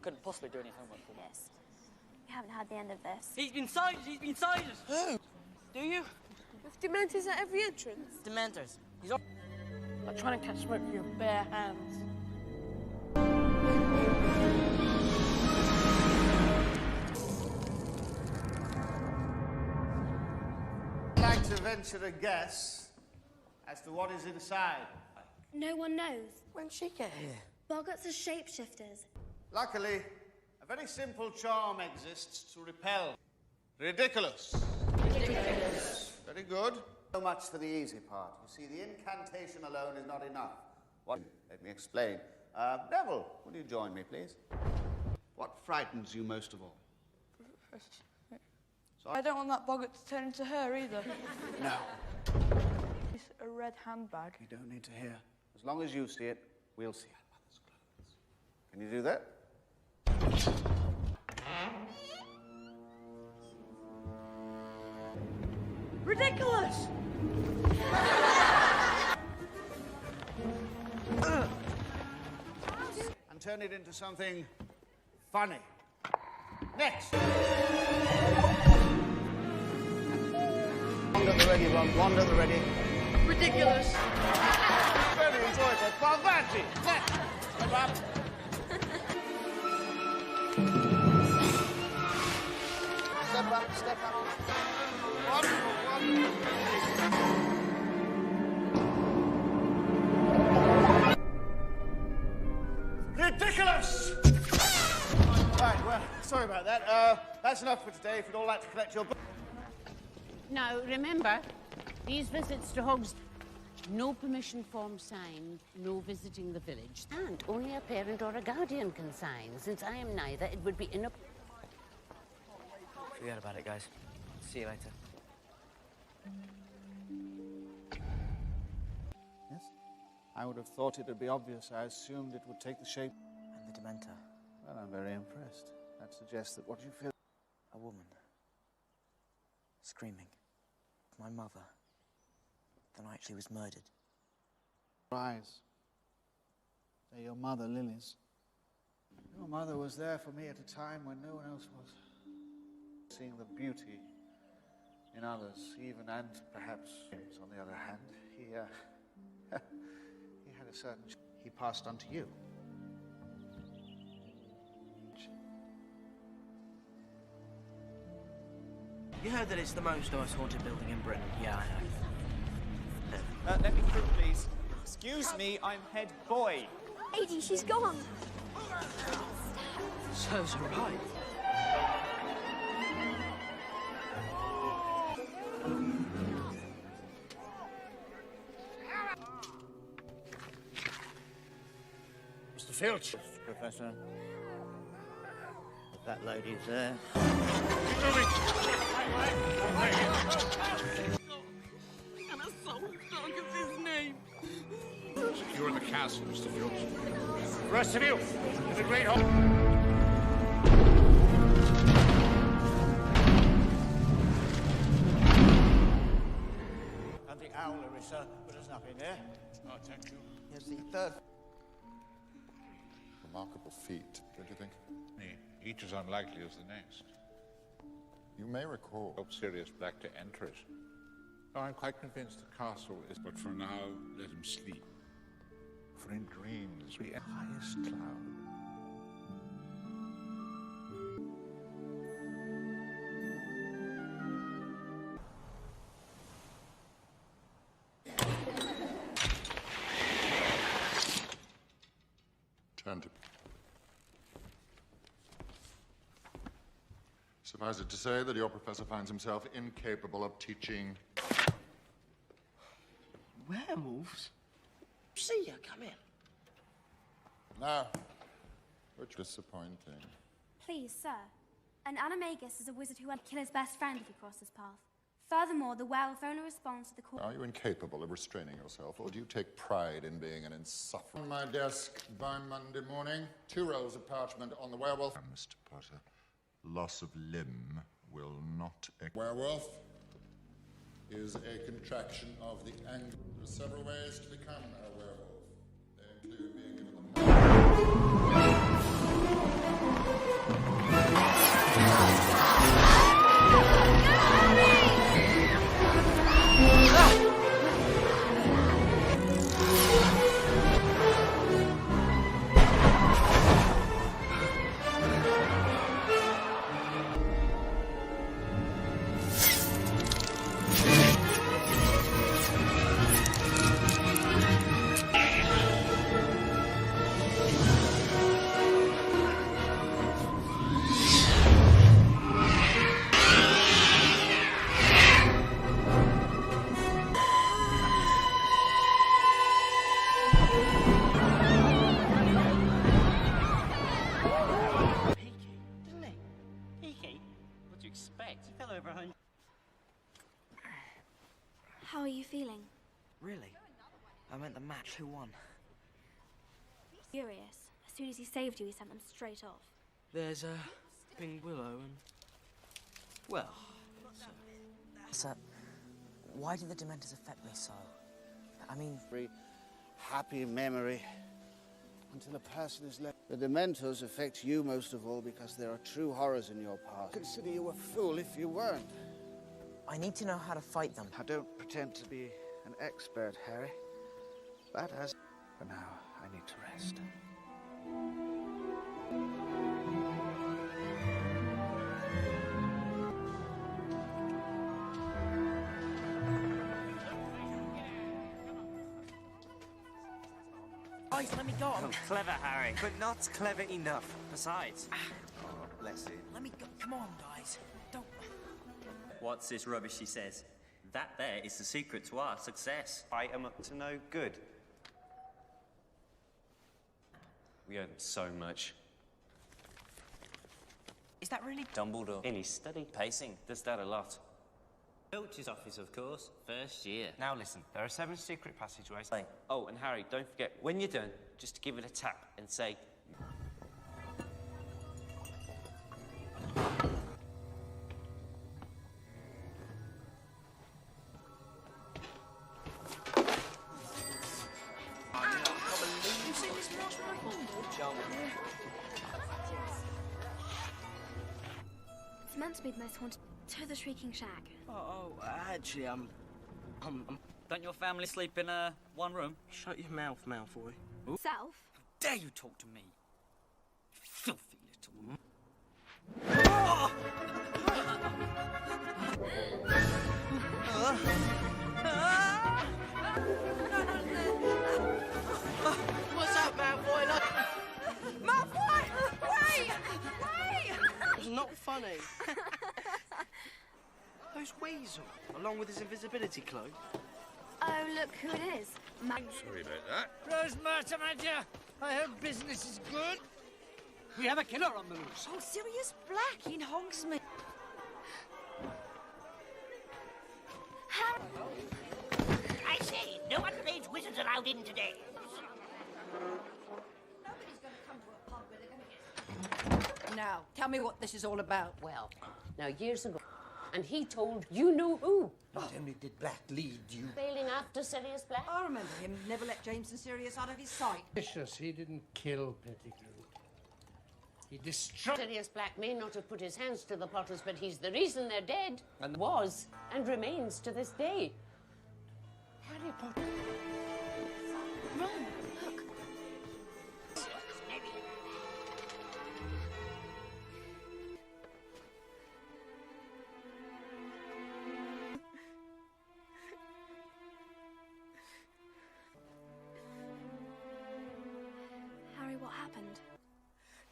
Couldn't possibly do any homework for me. Yes. We haven't had the end of this. He's been sighted! Who? Do you? With Dementors at every entrance. Dementors. He's Like trying to catch smoke with your bare hands. to venture a guess as to what is inside? No one knows. When'd she get here? Boggarts are shapeshifters. Luckily, a very simple charm exists to repel. Ridiculous. Ridiculous. Very good. So much for the easy part. You see, the incantation alone is not enough. What? Let me explain. Neville, will you join me, please? What frightens you most of all? Sorry? I don't want that boggart to turn into her either. No. It's a red handbag. You don't need to hear. As long as you see it, we'll see our mother's clothes. Can you do that? Ridiculous! And turn it into something funny. Next! Wand at the ready, Ron. Wand at the ready. Ridiculous! Very enjoyable. Parvati! Next! Step up. Step up, step up. Wonderful, wonderful. Ridiculous! Right, well, sorry about that. That's enough for today. If you'd all like to collect your book. Now, remember, these visits to Hogs, no permission form signed, no visiting the village, and only a parent or a guardian can sign. Since I am neither, it would be inappropriate. Forget about it, guys. See you later. Yes? I would have thought it would be obvious. I assumed it would take the shape... And the Dementor. Well, I'm very impressed. That suggests that what you feel... A woman. Screaming. My mother. The night she was murdered. Eyes. They're your mother, Lily's. Your mother was there for me at a time when no one else was. Seeing the beauty in others, even and perhaps on the other hand, he had a certain... He passed on to you. You heard that it's the most haunted building in Britain? Yeah, I know. Let me through, please. Excuse me, I'm head boy. Adie, she's gone. Serves her right. Mr. Filch. Professor. If that lady's there. And a soul dog is his name. Secure the castle, Mr. Filch. The rest of you, to the great hall. And the owl, Larissa, put us up in there. Oh, thank you. Here's the third. Remarkable feat, don't you think? Each as unlikely as the next. You may recall help Sirius Black to enter it. Oh, I'm quite convinced the castle is... But for now, let him sleep. For in dreams, we enter the highest cloud. Turn to... Suffice it to say that your professor finds himself incapable of teaching... Werewolves? See ya, come in. Now, which disappointing. Please, sir. An animagus is a wizard who would kill his best friend if he crossed his path. Furthermore, the werewolf only responds to the call. Are you incapable of restraining yourself, or do you take pride in being an insufferable... On my desk by Monday morning, 2 rolls of parchment on the werewolf... Mr. Potter, loss of limb will not... Werewolf is a contraction of the angle. There are several ways to become a werewolf. They include being given the... Really? I meant the match. Who won? Furious. As soon as he saved you, he sent them straight off. There's Pink Willow and... Well... So, why do the Dementors affect me so? I mean... Very happy memory until a person is left. The Dementors affect you most of all because there are true horrors in your past. Consider you a fool if you weren't. I need to know how to fight them. I don't pretend to be an expert, Harry. But as... For now, I need to rest. Guys, let me go. Oh, clever, Harry. But not clever enough. Besides... Oh, bless you. Let me go. Come on, guys. Don't... What's this rubbish he says? That there is the secret to our success. I am up to no good. We owe them so much. Is that really... Dumbledore. In his study. Pacing. Does that a lot. Coach's office, of course. First year. Now listen, there are 7 secret passageways. Oh, and Harry, don't forget, when you're done, just give it a tap and say... It's meant to be the most haunted to the Shrieking Shack. Actually, Don't your family sleep in one room? Shut your mouth, Malfoy. Self? How dare you talk to me? Filthy little... What's up, Malfoy? Malfoy! Wait! Wait! It's not funny. Those weasel, along with his invisibility cloak. Oh, look who it is. Sorry about that. Rose Martimagia, I hope business is good. We have a killer on the loose. Oh, Sirius Black in Hogsmeade. I say, no underage wizards allowed in today. Now, tell me what this is all about. Well, now years ago, and he told you know who. Not only did Black lead you. Failing after Sirius Black. I remember him. Never let James and Sirius out of his sight. Vicious, he didn't kill Pettigrew. He destroyed... Sirius Black may not have put his hands to the Potters, but he's the reason they're dead. And was, and remains to this day. Harry Potter. Ron, look. Harry, what happened?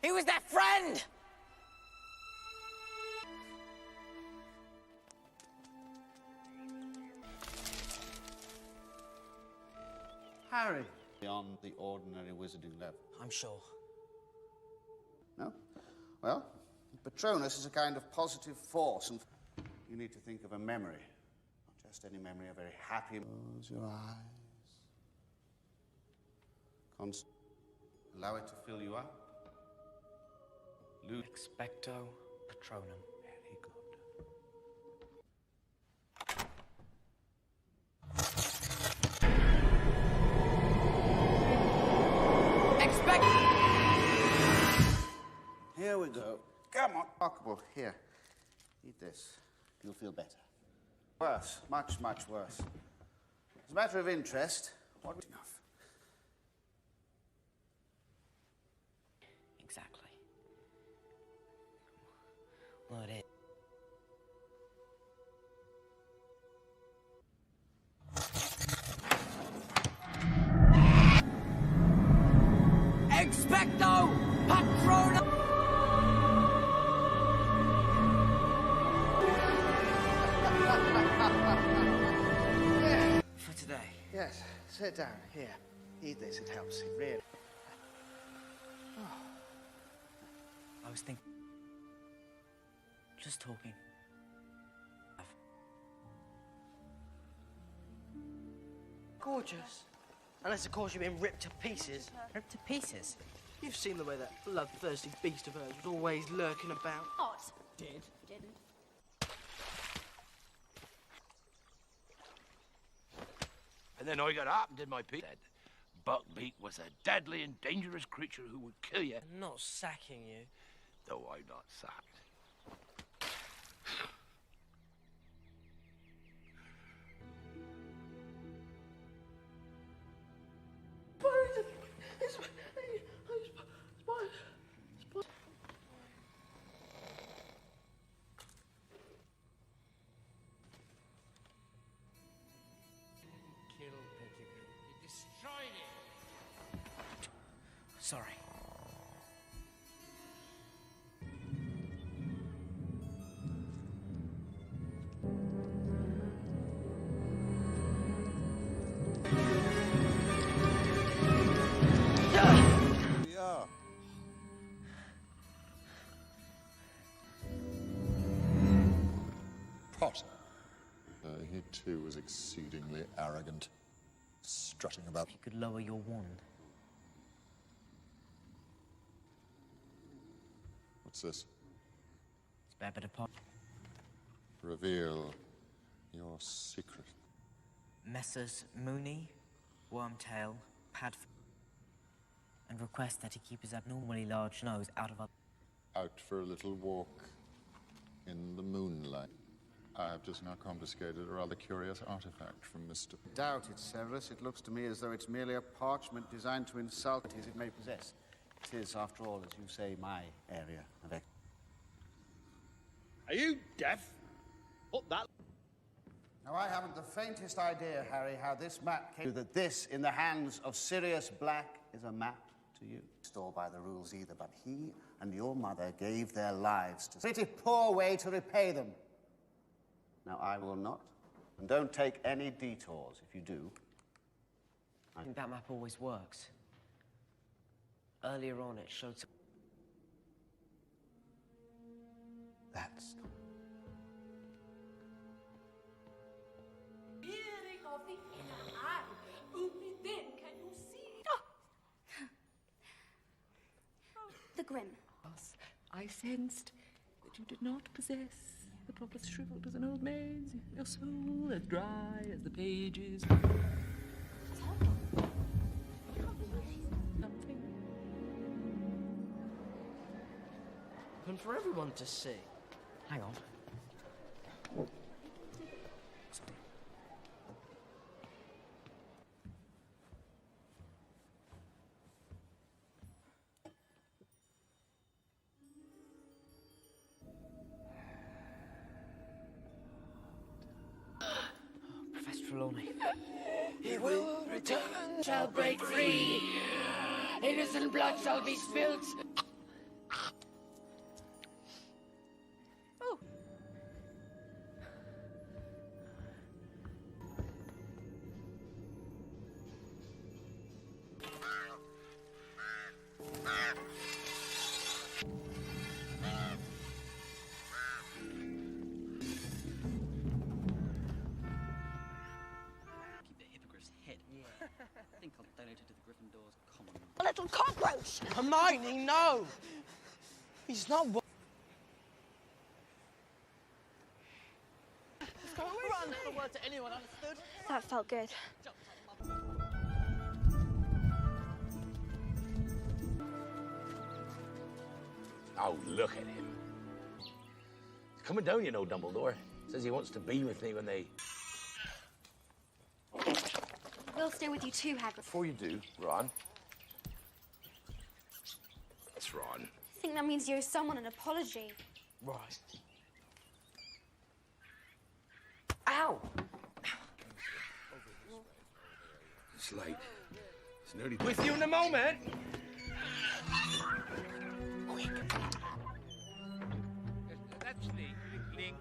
He was their friend! Harry. Beyond the ordinary wizarding level. I'm sure. No? Well, Patronus is a kind of positive force, and you need to think of a memory. Not just any memory, a very happy... Close your eyes. Allow it to fill you up. Expecto Patronum. Very good. Expect... Here we go. Come on. Remarkable. Here. Eat this. You'll feel better. Worse. Much, much worse. As a matter of interest, what... Enough. Exactly. Well, it is. Expecto Patronum! For today. Yes. Sit down. Here. Eat this. It helps. It really... I was thinking... Just talking. gorgeous. Unless, of course, you've been ripped to pieces. Ripped to pieces? You've seen the way that bloodthirsty beast of hers was always lurking about. What? Did? Didn't. And then I got up and did my piece. Buckbeak was a deadly and dangerous creature who would kill you. I'm not sacking you. Though I'm not sacked. Kill Pettigrew. You destroyed it. Sorry. We are. Potter. He too was exceedingly arrogant, strutting about. You could lower your wand. What's this? It's Baba de Pot. Reveal your secret. Messrs. Mooney, Wormtail, Padfoot, and request that he keep his abnormally large nose out of our... Out for a little walk in the moonlight. I have just now confiscated a rather curious artifact from Mr. Doubt it, Severus. It looks to me as though it's merely a parchment designed to insult it may possess. It is, after all, as you say, my area of expertise. Are you deaf? Put that... Now, I haven't the faintest idea, Harry, how this map came... That this, in the hands of Sirius Black, is a map to you. Store by the rules either, but he and your mother gave their lives to... Pretty poor way to repay them. Now, I will not. And don't take any detours. If you do... I think that map always works. Earlier on, it showed some... That's... Hearing of the inner eye. Only then can you see. The Grim. I sensed that you did not possess the proper shriveled as an old maid's, your soul as dry as the pages. Something. Open for everyone to see. Hang on. Professor Trelawney. He will return, shall break free. Innocent blood shall be spilt. Oh. Keep the hippogriff's head. Yeah. I think I'll donate it to the Gryffindor's common. A little cockroach! Hermione, no! He's not... Run! Not a word to anyone, understood? That felt good. Oh, look at him. He's coming down, you know, Dumbledore. Says he wants to be with me when they... We'll stay with you too, Hagrid. Before you do, Ron. That's Ron. I think that means you owe someone an apology. Right. Ow! It's late. It's nearly... With you in a moment! Quick! That's the link.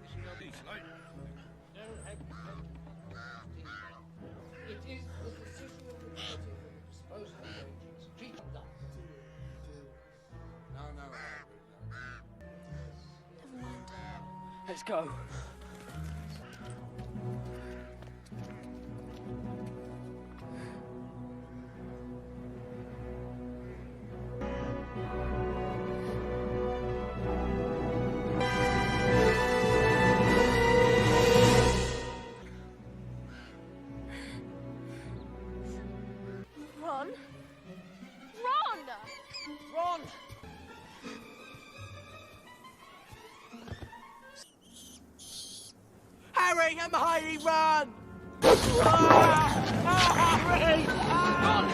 It is the decision of the committee to dispose of the agents. Treat them thus. No. Never mind. Let's go. Ron! Ron! Ron! Harry, I'm hiding, run! Harry! Run!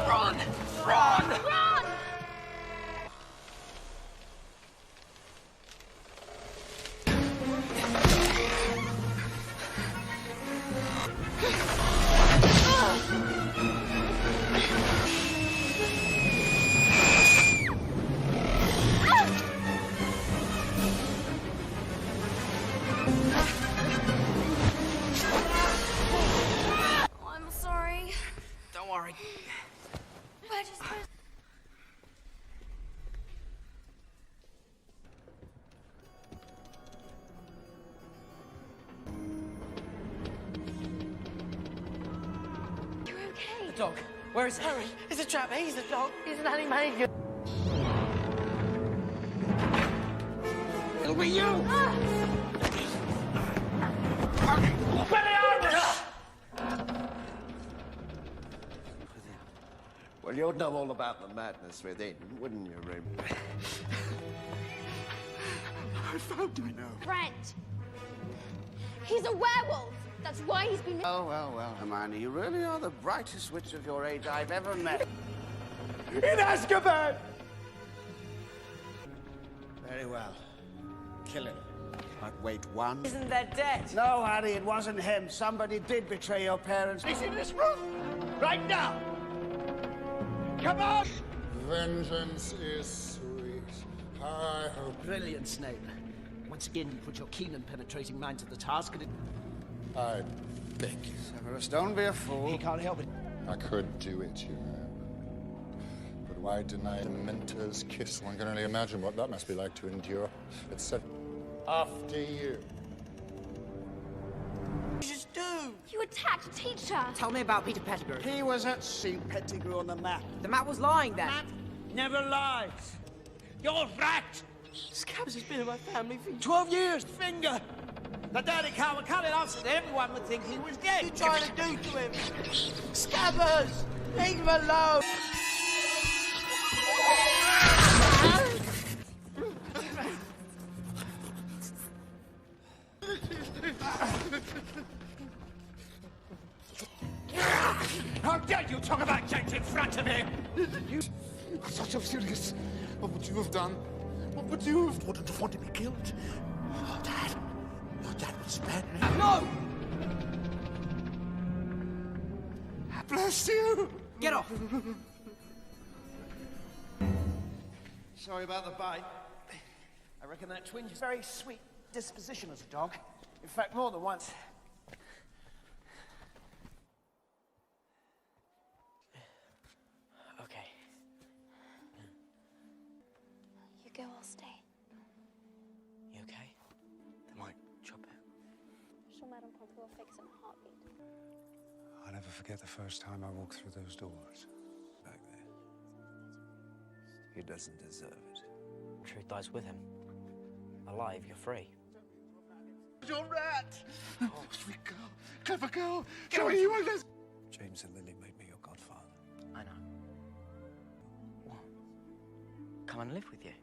Run! Ron! Oh, I'm sorry. Don't worry. Where'd you suppose... You're okay. The dog. Where is Harry? He's a trap. He's a dog. He's an animal. It'll be you! Well, you'd know all about the madness within, wouldn't you, Rim? I found him. Brent! He's a werewolf! That's why he's been... Oh, well, Hermione, you really are the brightest witch of your age I've ever met. In Azkaban! Very well. Kill him. But wait one. Isn't that dead? No, Harry, it wasn't him. Somebody did betray your parents. He's in this room! Right now! Come on! Vengeance is sweet. I hope. Brilliant, Snape. Once again, you put your keen and penetrating mind to the task, and it... I beg you. Severus, don't be a fool. He can't help it. I could do it, you know. But why deny the mentor's kiss? One can only imagine what that must be like to endure. It's said after you. What did you do? You attacked a teacher! Tell me about Peter Pettigrew. He was at St. Pettigrew on the map. The map was lying there. Matt never lies. You're a rat! Scabs has been in my family for 12 years, finger! The dirty coward cut it off so that everyone would think he was dead. What are you trying to do to him? Scabbers! Leave him alone! How dare you talk about James in front of him? You are such a serious. What would you have done? What would you have? Wouldn't have wanted me killed. Oh, Dad. Your dad would spare me. No! Bless you! Get off! Sorry about the bite. I reckon that twinge is a very sweet disposition as a dog. In fact, more than once. Okay. You go, I'll stay. You okay? They might chop it. Sure, Madame Pomfrey will fix it in a heartbeat. I'll never forget the first time I walked through those doors. Back there. He doesn't deserve it. Truth lies with him. Alive, you're free. You're a rat! Oh, sweet girl. Clever girl. Show me you were this. James and Lily made me your godfather. I know. What? Come and live with you.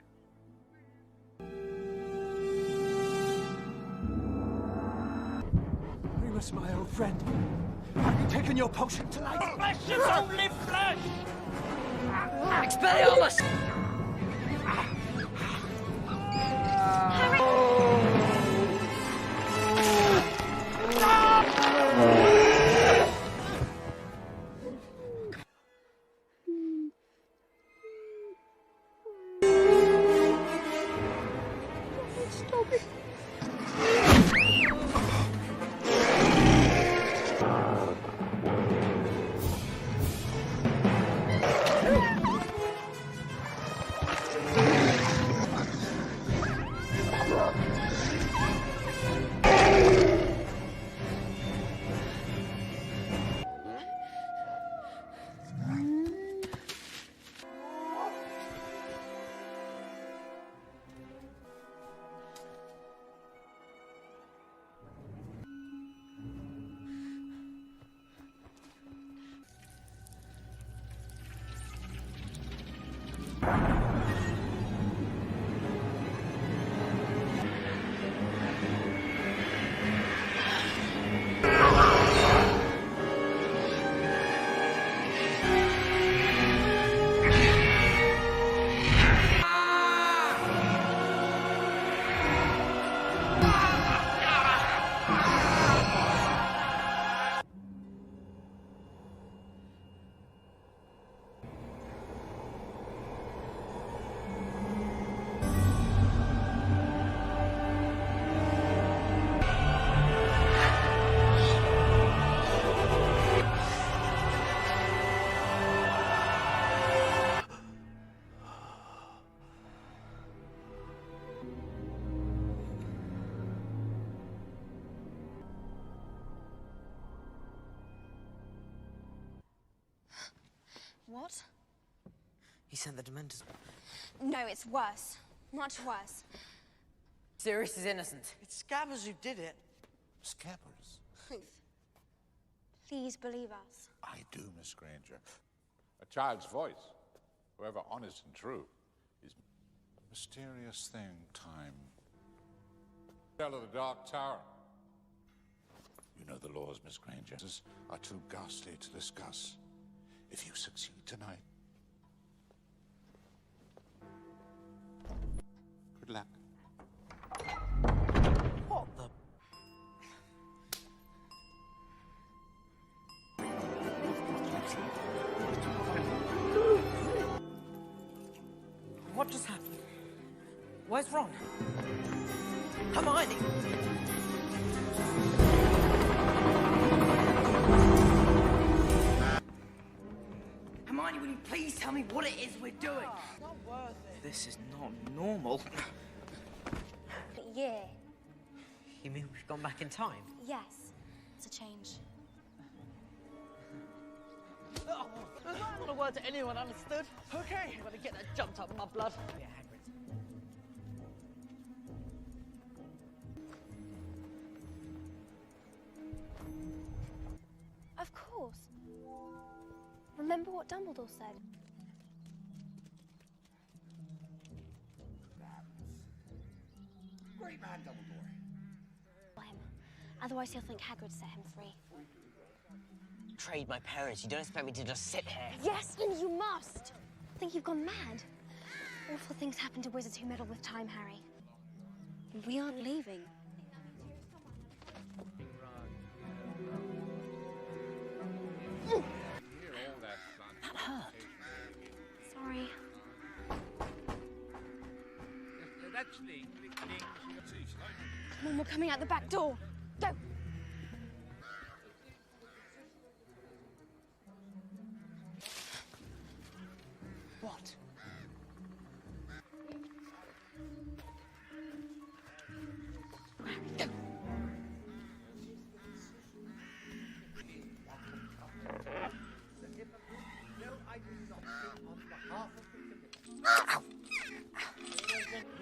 Remus, my old friend. Have you taken your potion tonight? Flesh is only flesh! Expelliarmus! Stop it. What? He sent the Dementors. No, it's worse. Much worse. Sirius is innocent. It's Scabbers who did it. Scabbers? Please believe us. I do, Miss Granger. A child's voice, however honest and true, is a mysterious thing, time. Tell of the Dark Tower. You know the laws, Miss Granger, are too ghastly to discuss. If you succeed tonight, good luck. What the? What just happened? Where's Ron? Hermione! Hermione, will you please tell me what it is we're doing? Not worth it. This is not normal. Yeah. You mean we've gone back in time? Yes. It's a change. Oh, there's not a word to anyone, understood? Okay. I'm gonna get that jumped up in my blood. Yeah, Hagrid. Of course. Remember what Dumbledore said? Great man, Dumbledore. Him. Otherwise he'll think Hagrid set him free. Betrayed my parents. You don't expect me to just sit here. Yes, and you must! I think you've gone mad. Awful things happen to wizards who meddle with time, Harry. And we aren't leaving. That hurt. Sorry. That's Ling. Come on, we're coming out the back door. Go! What? Go!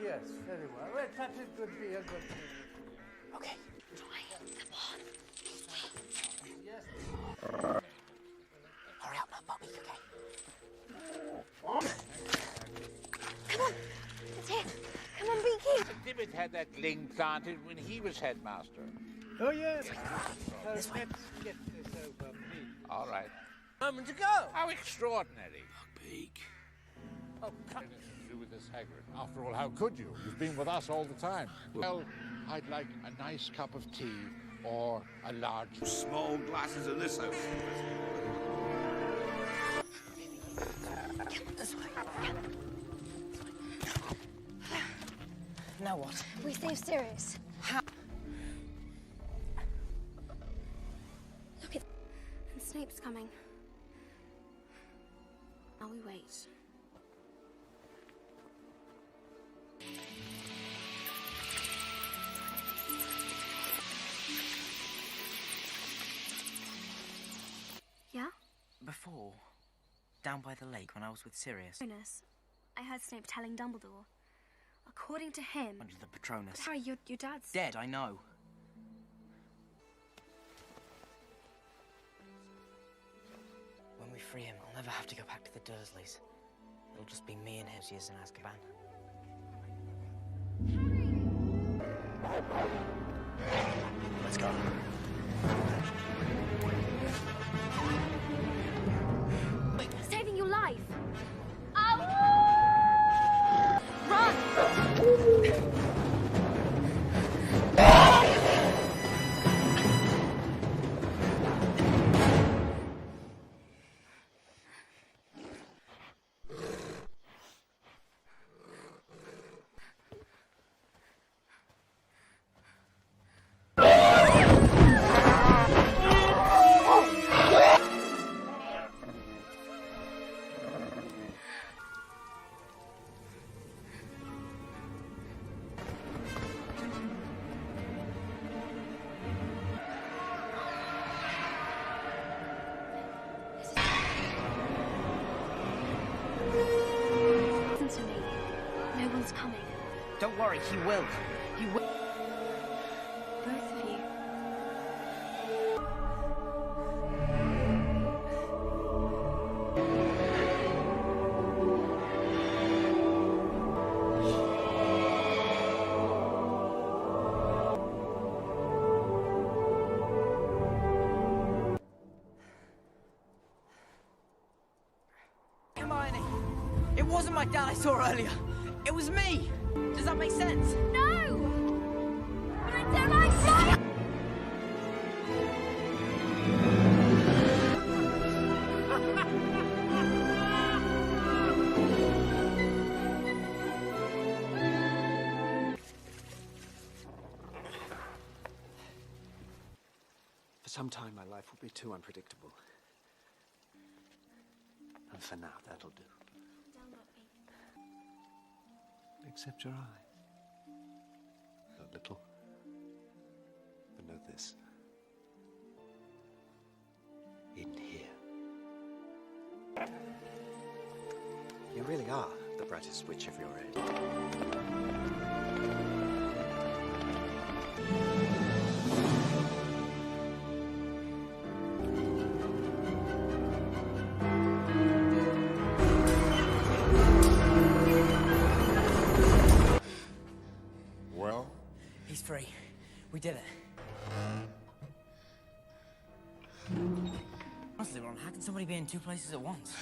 Yes, very well. Well, that it could be a good thing. Okay. Come on. Yes. Hurry up now, Bobby, okay? Come on. It's here. Come on, Beaky. Dimmitt had that Ling planted when he was headmaster. Oh, yes. This way. Let's get this over, please. All right. Moment to go. How extraordinary. Beak. Oh, come. Anything to do with this, Hagrid. After all, how could you? You've been with us all the time. Well, I'd like a nice cup of tea or a large... Small glasses in this house. This way. Now what? We saved Sirius. How? Look at... And Snape's coming. Now we wait. Yeah? Before, down by the lake when I was with Sirius. Patronus. I heard Snape telling Dumbledore. According to him... Under the Patronus. But Harry, your dad's... Dead, I know. When we free him, I'll never have to go back to the Dursleys. It'll just be me and his years in Azkaban. Let's go. Saving your life! Run! Don't worry, he will. He will. Both of you. Hermione, it wasn't my dad I saw earlier. It was me. Does that make sense? No! I don't like it! For some time, my life will be too unpredictable. And for now, that'll do. Except your eye. A little. But know this. In here. You really are the brightest witch of your age. Well? He's free. We did it. Honestly, Ron, how can somebody be in two places at once?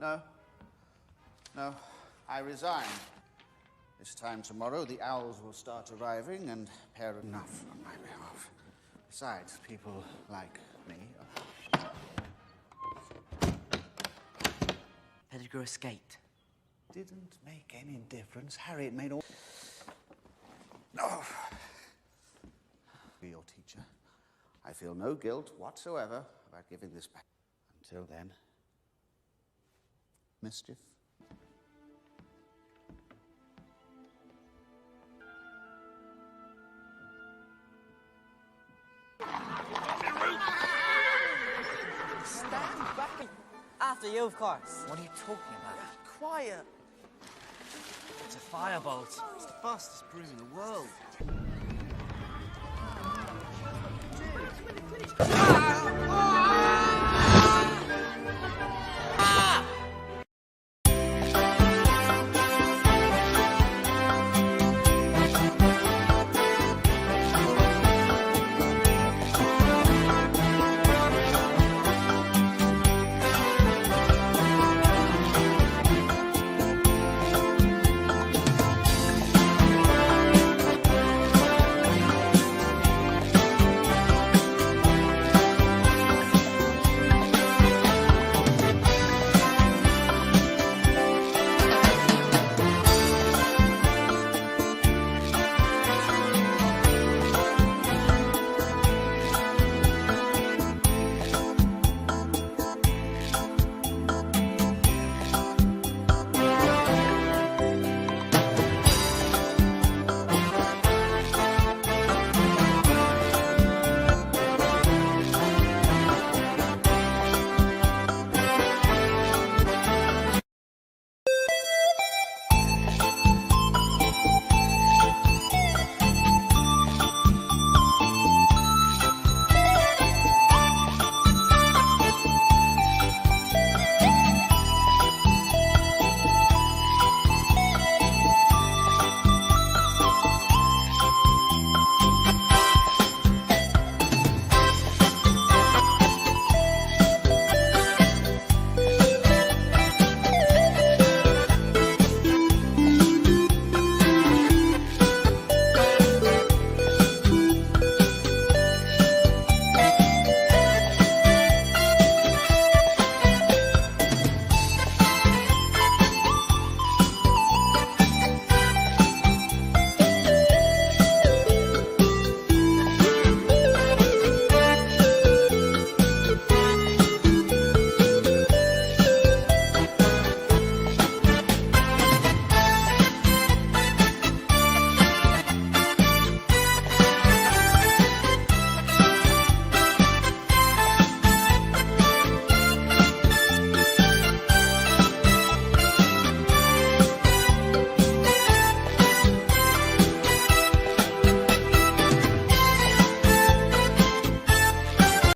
No. No, I resign. This time tomorrow, the owls will start arriving and pair enough on my behalf. Besides, people like me Pettigrew escaped. didn't make any difference. Harry, it made all... Oh. Be your teacher. I feel no guilt whatsoever about giving this back. Until then, mischief. Stand back. After you, of course. What are you talking about? Quiet. It's a firebolt. It's the fastest broom in the world.